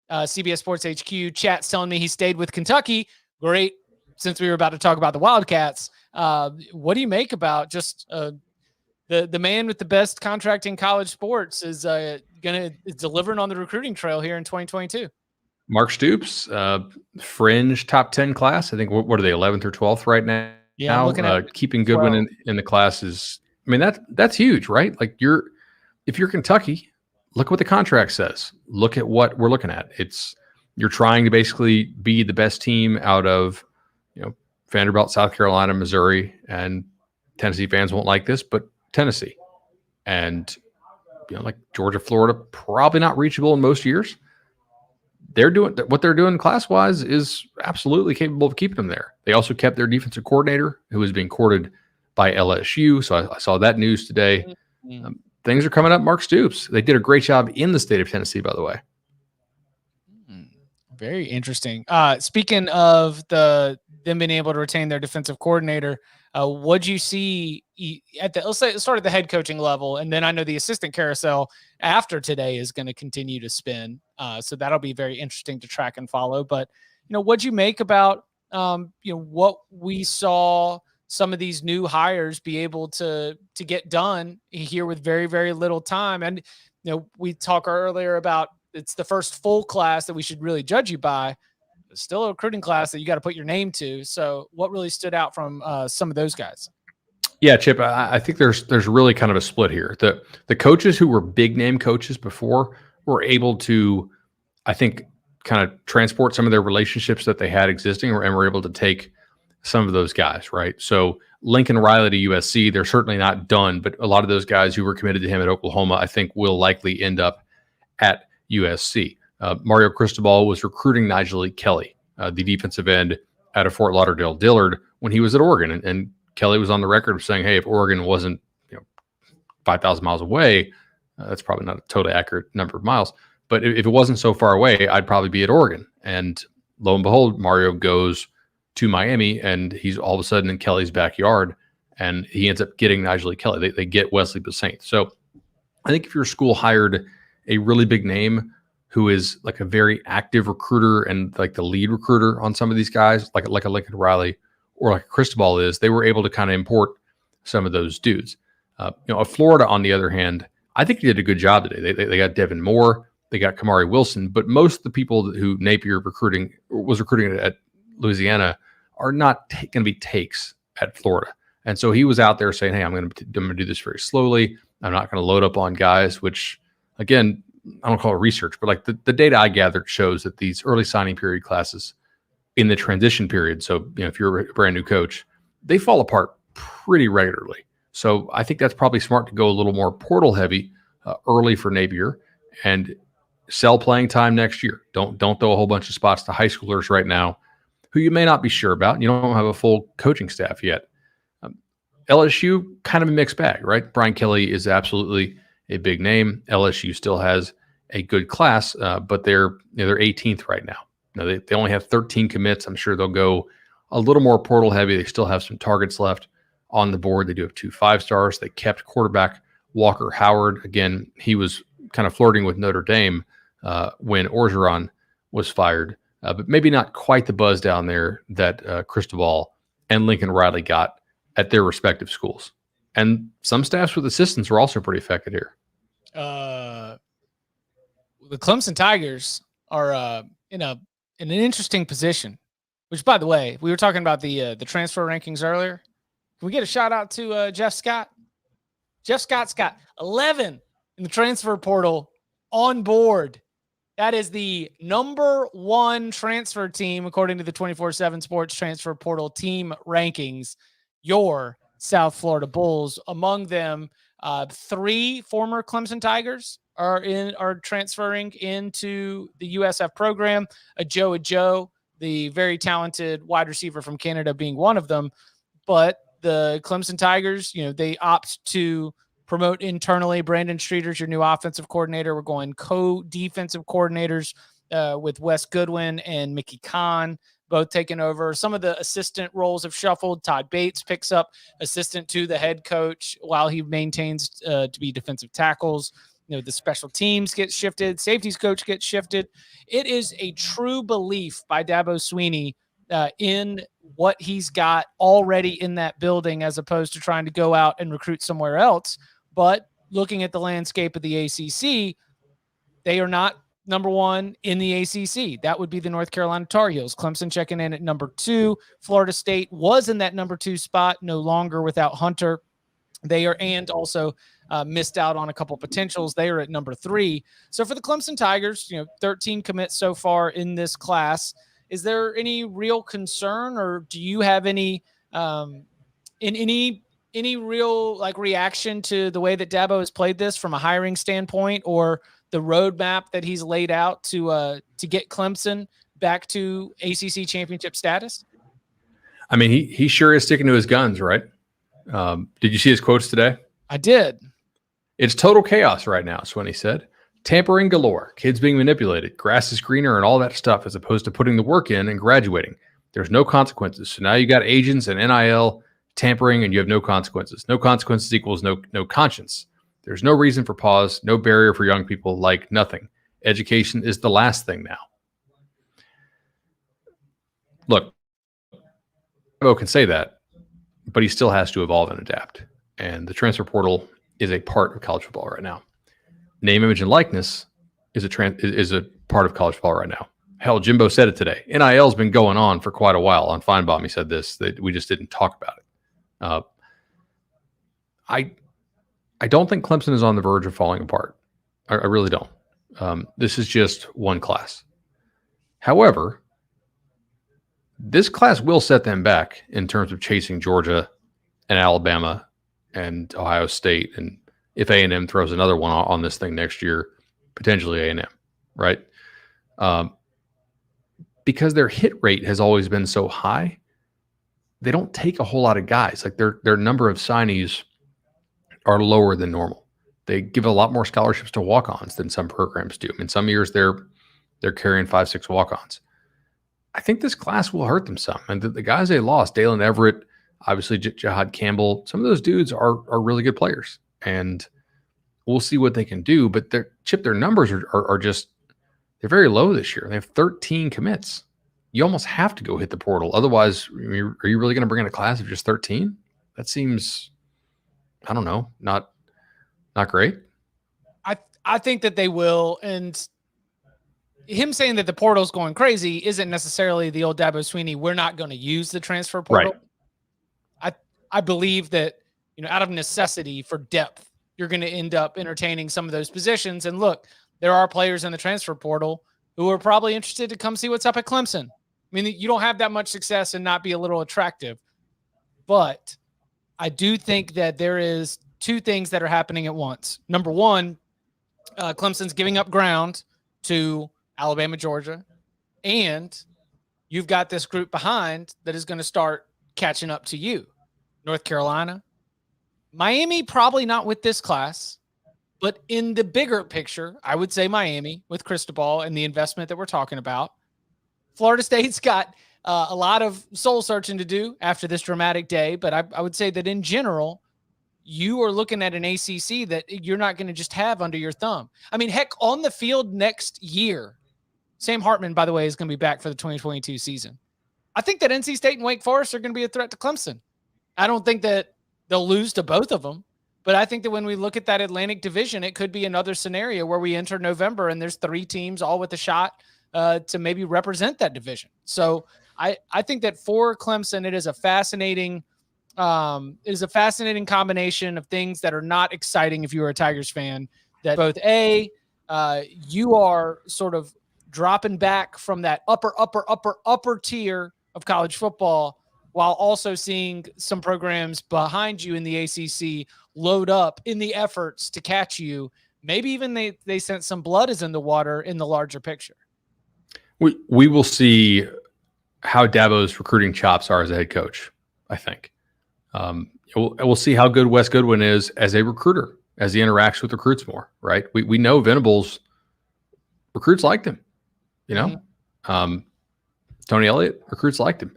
CBS Sports HQ. Chat's telling me he stayed with Kentucky. Great, since we were about to talk about the Wildcats. What do you make about just the man with the best contract in college sports is delivering on the recruiting trail here in 2022? Mark Stoops, fringe top 10 class. I think, what are they, 11th or 12th right now? Yeah, I'm looking at keeping Goodwin in the class is, I mean, that's huge, right? Like, if you're Kentucky, look what the contract says. Look at what we're looking at. You're trying to basically be the best team out of, Vanderbilt, South Carolina, Missouri, and Tennessee fans won't like this, but Tennessee, and like Georgia, Florida, probably not reachable in most years. They're doing what they're doing class-wise is absolutely capable of keeping them there. They also kept their defensive coordinator, who was being courted by LSU. So I saw that news today. Things are coming up. Mark Stoops. They did a great job in the state of Tennessee, by the way. Very interesting. Speaking of them being able to retain their defensive coordinator, what'd you see let's start at the head coaching level, and then I know the assistant carousel after today is going to continue to spin. So that'll be very interesting to track and follow. But what'd you make about what we saw some of these new hires be able to get done here with very, very little time? And we talked earlier about it's the first full class that we should really judge you by. It's still a recruiting class that you got to put your name to. So what really stood out from some of those guys? Yeah, Chip, I think there's really kind of a split here. The coaches who were big name coaches before were able to, I think, kind of transport some of their relationships that they had existing, and were able to take some of those guys, right? So Lincoln Riley to USC, they're certainly not done, but a lot of those guys who were committed to him at Oklahoma, I think, will likely end up at USC. Mario Cristobal was recruiting Nigel Kelly, the defensive end out of Fort Lauderdale Dillard, when he was at Oregon. And Kelly was on the record of saying, hey, if Oregon wasn't 5,000 miles away, that's probably not a totally accurate number of miles, but if it wasn't so far away, I'd probably be at Oregon. And lo and behold, Mario goes to Miami, and he's all of a sudden in Kelly's backyard, and he ends up getting Nigel Kelly. They get Wesley Besaint. So I think if your school hired a really big name who is like a very active recruiter and like the lead recruiter on some of these guys, like a Lincoln Riley or like a Cristobal is, they were able to kind of import some of those dudes. Florida, on the other hand, I think he did a good job today. They got Devin Moore, they got Kamari Wilson, but most of the people who Napier was recruiting at Louisiana are not going to be takes at Florida. And so he was out there saying, hey, I'm going to do this very slowly. I'm not going to load up on guys, which, again, I don't call it research, but like the data I gathered shows that these early signing period classes in the transition period, so if you're a brand new coach, they fall apart pretty regularly. So I think that's probably smart to go a little more portal heavy early for Napier and sell playing time next year. Don't throw a whole bunch of spots to high schoolers right now who you may not be sure about. You don't have a full coaching staff yet. LSU, kind of a mixed bag, right? Brian Kelly is absolutely a big name. LSU still has a good class, but they're 18th right now. Now they only have 13 commits. I'm sure they'll go a little more portal heavy. They still have some targets left on the board. They do have 2 5-stars. They kept quarterback Walker Howard. Again, he was kind of flirting with Notre Dame when Orgeron was fired, but maybe not quite the buzz down there that Cristobal and Lincoln Riley got at their respective schools. And some staffs with assistants were also pretty affected here. The Clemson Tigers are in an interesting position, which, by the way, we were talking about the transfer rankings earlier. Can we get a shout out to Jeff Scott? Jeff Scott's got 11 in the transfer portal on board. That is the #1 transfer team, according to the 24/7 Sports Transfer Portal team rankings. Your South Florida Bulls. Among them, 3 former Clemson Tigers are transferring into the USF program. Joe, the very talented wide receiver from Canada, being one of them. But the Clemson Tigers, they opt to promote internally. Brandon Streeter's your new offensive coordinator. We're going co-defensive coordinators with Wes Goodwin and Mickey Kahn, both taking over. Some of the assistant roles have shuffled. Todd Bates picks up assistant to the head coach while he maintains to be defensive tackles. The special teams get shifted. Safeties coach gets shifted. It is a true belief by Dabo Swinney in what he's got already in that building, as opposed to trying to go out and recruit somewhere else. But looking at the landscape of the ACC, they are not #1 in the ACC. That would be the North Carolina Tar Heels. Clemson checking in at #2. Florida State was in that #2 spot, no longer without Hunter. They are, and also missed out on a couple potentials. They are at #3. So for the Clemson Tigers, 13 commits so far in this class. Is there any real concern, or do you have any real reaction to the way that Dabo has played this from a hiring standpoint, or the roadmap that he's laid out to get Clemson back to ACC championship status? I mean, he sure is sticking to his guns, right? Did you see his quotes today? I did. It's total chaos right now, Swinney said. Tampering galore, kids being manipulated, grass is greener, and all that stuff, as opposed to putting the work in and graduating. There's no consequences. So now you got agents and NIL tampering, and you have no consequences. No consequences equals no conscience. There's no reason for pause, no barrier for young people, like nothing. Education is the last thing now. Look, Dabo can say that, but he still has to evolve and adapt. And the transfer portal is a part of college football right now. Name, image, and likeness is a part of college football right now. Hell, Jimbo said it today. NIL's been going on for quite a while. On Feinbaum, he said this, that we just didn't talk about it. I don't think Clemson is on the verge of falling apart. I really don't. This is just one class. However, this class will set them back in terms of chasing Georgia and Alabama and Ohio State, and if A&M throws another one on this thing next year, potentially A&M, right? Because their hit rate has always been so high, they don't take a whole lot of guys. Like their number of signees are lower than normal. They give a lot more scholarships to walk-ons than some programs do. I mean, some years they're carrying 5-6 walk-ons. I think this class will hurt them some. And the guys they lost, Dalen Everett, obviously Jahad Campbell, some of those dudes are really good players. And we'll see what they can do. But their numbers are just, they're very low this year. They have 13 commits. You almost have to go hit the portal. Otherwise, are you really going to bring in a class of just 13? That seems, I don't know, not great. I think that they will. And him saying that the portal's going crazy isn't necessarily the old Dabo Swinney, we're not going to use the transfer portal. Right. I believe that, out of necessity for depth, you're going to end up entertaining some of those positions. And look, there are players in the transfer portal who are probably interested to come see what's up at Clemson. I mean, you don't have that much success and not be a little attractive. But I do think that there is 2 things that are happening at once. Number one, Clemson's giving up ground to Alabama, Georgia, and you've got this group behind that is going to start catching up to you. North Carolina, Miami, probably not with this class, but in the bigger picture, I would say Miami with Cristobal and the investment that we're talking about. Florida State's got a lot of soul searching to do after this dramatic day, but I would say that in general, you are looking at an ACC that you're not going to just have under your thumb. I mean, heck, on the field next year, Sam Hartman, by the way, is going to be back for the 2022 season. I think that NC State and Wake Forest are going to be a threat to Clemson. I don't think that they'll lose to both of them, but I think that when we look at that Atlantic division, it could be another scenario where we enter November and there's 3 teams all with a shot to maybe represent that division. So I think that for Clemson, it is a fascinating combination of things that are not exciting if you're a Tigers fan, that both you are sort of dropping back from that upper tier of college football, while also seeing some programs behind you in the ACC load up in the efforts to catch you. Maybe even they sense some blood is in the water in the larger picture. We will see how Dabo's recruiting chops are as a head coach, I think. We'll see how good Wes Goodwin is as a recruiter, as he interacts with recruits more, right? We know Venables recruits liked him, you know. Mm-hmm. Tony Elliott recruits liked him.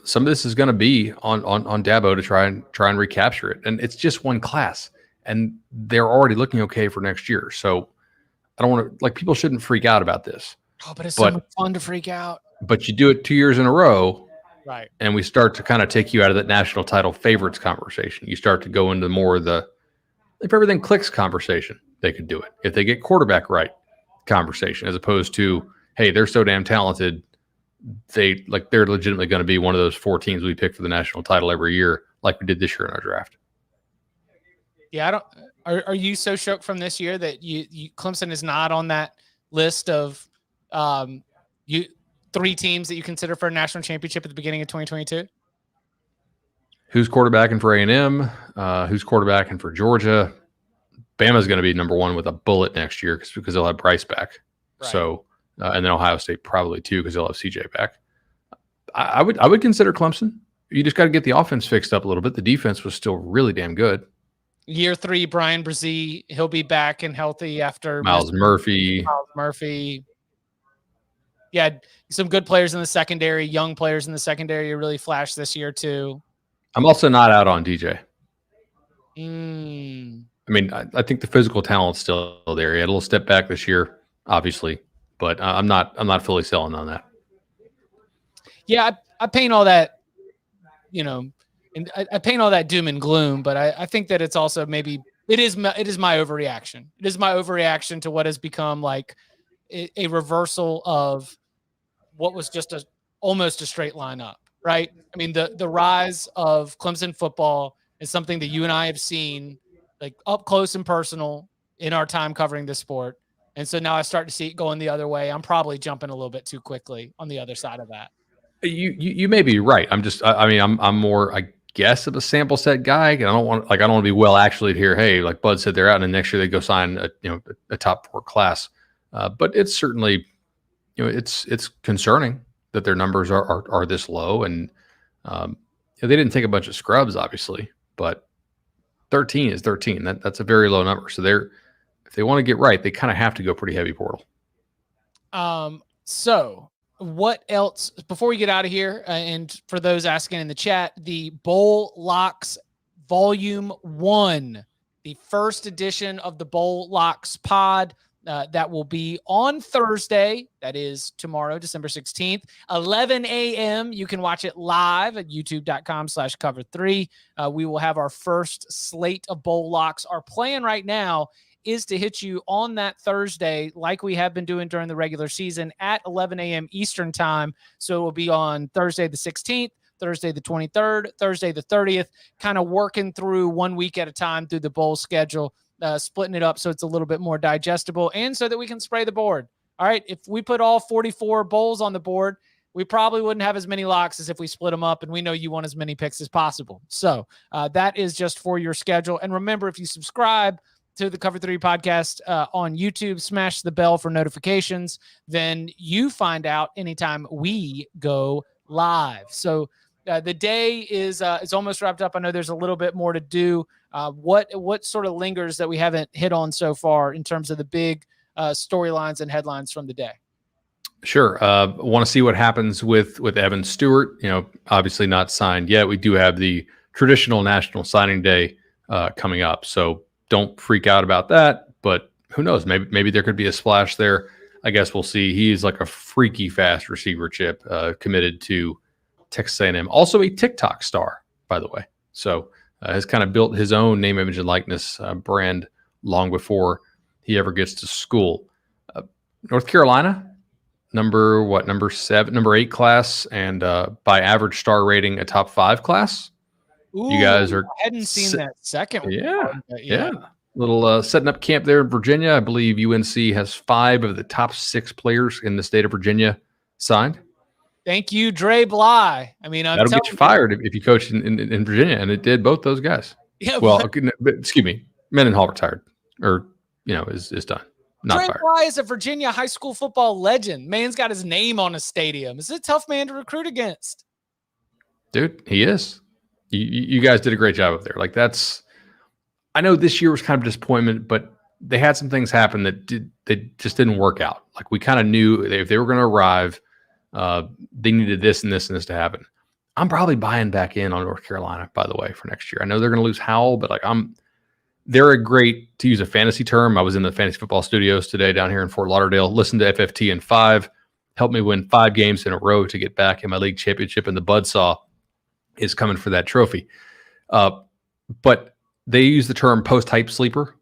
Some of this is going to be on Dabo to try and recapture it, and it's just one class, and they're already looking okay for next year. So I don't want to, like, people shouldn't freak out about this. Oh, but it's so much fun to freak out. But you do it 2 years in a row. Right. And we start to kind of take you out of that national title favorites conversation. You start to go into more of the, if everything clicks conversation, they could do it. If they get quarterback right conversation, as opposed to, hey, they're so damn talented, they're legitimately going to be one of those 4 teams we pick for the national title every year, like we did this year in our draft. Yeah, are you so shook from this year that you Clemson is not on that list of 3 teams that you consider for a national championship at the beginning of 2022? Who's quarterbacking for A&M? Who's quarterbacking for Georgia? Bama's going to be number 1 with a bullet next year because they'll have Bryce back. Right. So, and then Ohio State probably too because they'll have CJ back. I would consider Clemson. You just got to get the offense fixed up a little bit. The defense was still really damn good. Year 3, Brian Brzee, he'll be back and healthy after Miles Murphy. Yeah, some good players in the secondary, young players in the secondary really flashed this year too. I'm also not out on DJ. I mean, I think the physical talent's still there. He had a little step back this year, obviously, but I'm not fully selling on that. Yeah, I paint all that, and I paint all that doom and gloom, but I think that it's also maybe it is my overreaction. It is my overreaction to what has become like a reversal of what was just almost a straight line up, right? I mean, the rise of Clemson football is something that you and I have seen like up close and personal in our time covering this sport. And so now I start to see it going the other way. I'm probably jumping a little bit too quickly on the other side of that. You may be right. I'm more, I guess, of a sample set guy. And I don't want to be well actually here. Hey, like Bud said, they're out, and then next year they go sign a top 4 class. But it's certainly, it's concerning that their numbers are this low, and they didn't take a bunch of scrubs, obviously, but 13 is 13. That's a very low number. So if they want to get right, they kind of have to go pretty heavy portal. So what else before we get out of here? And for those asking in the chat, the Bowl Locks Volume 1, the first edition of the Bowl Locks pod. That will be on Thursday. That is tomorrow, December 16th, 11 a.m. You can watch it live at youtube.com/cover3. We will have our first slate of bowl locks. Our plan right now is to hit you on that Thursday like we have been doing during the regular season at 11 a.m. Eastern time. So it will be on Thursday the 16th, Thursday the 23rd, Thursday the 30th, kind of working through 1 week at a time through the bowl schedule. Splitting it up so it's a little bit more digestible and so that we can spray the board. All right, if we put all 44 bowls on the board, we probably wouldn't have as many locks as if we split them up, and we know you want as many picks as possible. So that is just for your schedule. And remember, if you subscribe to the Cover 3 podcast on YouTube, smash the bell for notifications, then you find out anytime we go live. So the day is almost wrapped up. I know there's a little bit more to do. What sort of lingers that we haven't hit on so far in terms of the big storylines and headlines from the day? Sure. Want to see what happens with Evan Stewart. Obviously not signed yet. We do have the traditional National Signing Day coming up, so don't freak out about that. But who knows? Maybe there could be a splash there. I guess we'll see. He's like a freaky fast receiver, Chip, committed to Texas A&M. Also a TikTok star, by the way. So has kind of built his own name, image, and likeness brand long before he ever gets to school. North Carolina. Number 8 class, and by average star rating, a top 5 class. Ooh, you guys are. I hadn't seen that second one. Yeah. Little setting up camp there in Virginia. I believe UNC has 5 of the top 6 players in the state of Virginia signed. Thank you, Dre Bly. I mean, that'll get you fired if you coach in Virginia, and it did both those guys. Yeah. Well, excuse me, Mendenhall retired, or is done. Not Dre fired. Bly is a Virginia high school football legend. Man's got his name on a stadium. It's a tough man to recruit against. Dude, he is. You guys did a great job up there. Like I know this year was kind of a disappointment, but they had some things happen that just didn't work out. Like we kind of knew if they were going to arrive, they needed this and this and this to happen. I'm probably buying back in on North Carolina, by the way, for next year. I know they're going to lose Howell, but they're a great, to use a fantasy term. I was in the fantasy football studios today down here in Fort Lauderdale. Listened to FFT in 5. Helped me win 5 games in a row to get back in my league championship, and the buzzsaw is coming for that trophy. But they use the term post-hype sleeper.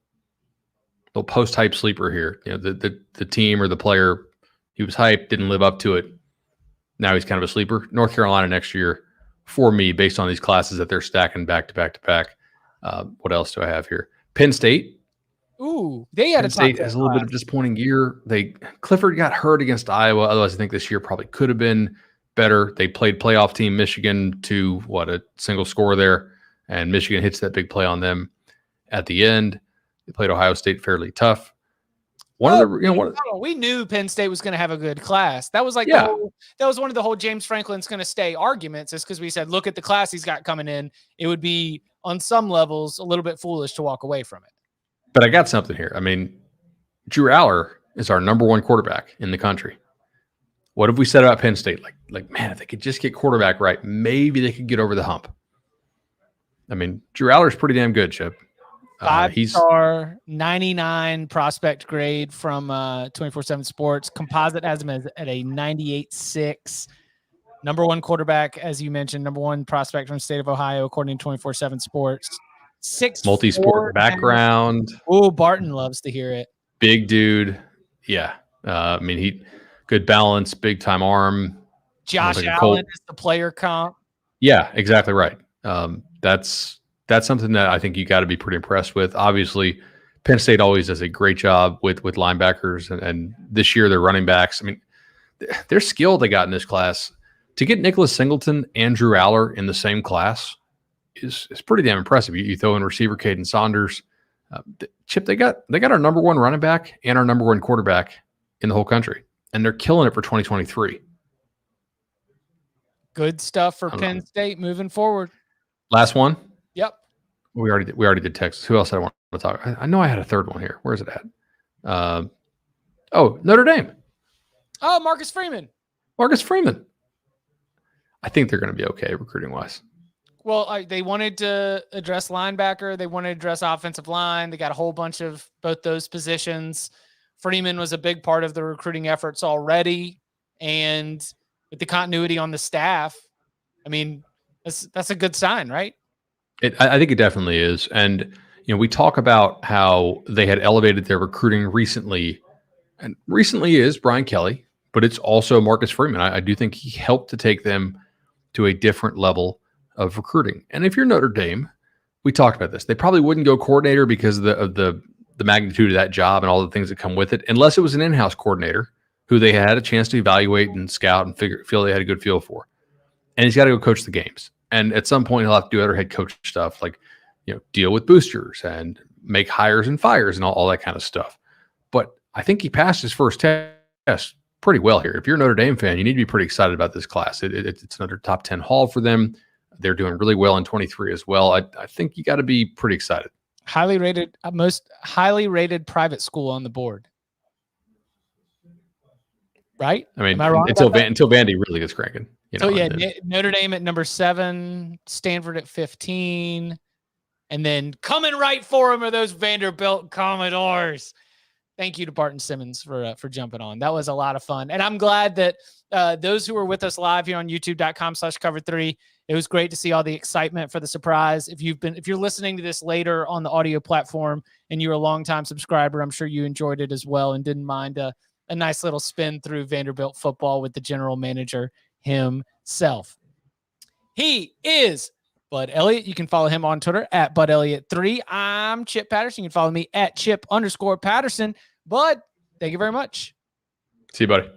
The post-hype sleeper here. The team or the player, he was hyped, didn't live up to it. Now he's kind of a sleeper. North Carolina next year, for me, based on these classes that they're stacking back to back to back. What else do I have here? Penn State. Ooh, they had Penn State has a little bit of a disappointing year. Clifford got hurt against Iowa. Otherwise, I think this year probably could have been better. They played playoff team Michigan to a single score there, and Michigan hits that big play on them at the end. They played Ohio State fairly tough. We knew Penn State was going to have a good class. That was that was one of the whole James Franklin's going to stay arguments, is because we said, look at the class he's got coming in. It would be on some levels a little bit foolish to walk away from it. But I got something here. I mean, Drew Aller is our number 1 quarterback in the country. What have we said about Penn State? Like, man, if they could just get quarterback right, maybe they could get over the hump. I mean, Drew Aller's pretty damn good, Chip. 5-star, 99 prospect grade from 24/7 Sports. Composite has him at a 98.6. Number 1 quarterback, as you mentioned, number 1 prospect from the state of Ohio, according to 24/7 Sports. 6'4" multi-sport background. Oh, Barton loves to hear it. Big dude. Yeah. He good balance, big time arm. Josh Allen is the player comp. Yeah, exactly right. That's something that I think you got to be pretty impressed with. Obviously, Penn State always does a great job with linebackers, and this year their running backs. I mean, they're skilled. They got in this class. To get Nicholas Singleton and Drew Aller in the same class is pretty damn impressive. You throw in receiver Caden Saunders. Chip, they got our number 1 running back and our number 1 quarterback in the whole country, and they're killing it for 2023. Good stuff for Penn State moving forward. Last one. Yep. We already did Texas. Who else did I want to talk? I know I had a third one here. Where's it at? Notre Dame. Oh, Marcus Freeman. I think they're going to be okay recruiting wise. Well, they wanted to address linebacker. They wanted to address offensive line. They got a whole bunch of both those positions. Freeman was a big part of the recruiting efforts already. And with the continuity on the staff, I mean, that's a good sign, right? I think it definitely is. And, we talk about how they had elevated their recruiting recently. And recently is Brian Kelly, but it's also Marcus Freeman. I do think he helped to take them to a different level of recruiting. And if you're Notre Dame, we talked about this. They probably wouldn't go coordinator because of the magnitude of that job and all the things that come with it, unless it was an in-house coordinator who they had a chance to evaluate and scout and feel they had a good feel for. And he's got to go coach the games. And at some point, he'll have to do other head coach stuff, like deal with boosters and make hires and fires and all that kind of stuff. But I think he passed his first test pretty well here. If you're a Notre Dame fan, you need to be pretty excited about this class. It's another top 10 haul for them. They're doing really well in 23 as well. I think you got to be pretty excited. Most highly rated private school on the board. right? I mean, Am I wrong until about that? until Vandy really gets cranking. So yeah, and then, Notre Dame at number 7, Stanford at 15, and then coming right for him are those Vanderbilt Commodores. Thank you to Barton Simmons for jumping on. That was a lot of fun, and I'm glad that those who were with us live here on YouTube.com/Cover3. It was great to see all the excitement for the surprise. If you're listening to this later on the audio platform and you're a longtime subscriber, I'm sure you enjoyed it as well and didn't mind a nice little spin through Vanderbilt football with the general manager himself. He is Bud Elliott. You can follow him on Twitter at BudElliott3. I'm Chip Patterson. You can follow me at Chip_Patterson. Bud, thank you very much. see you, buddy.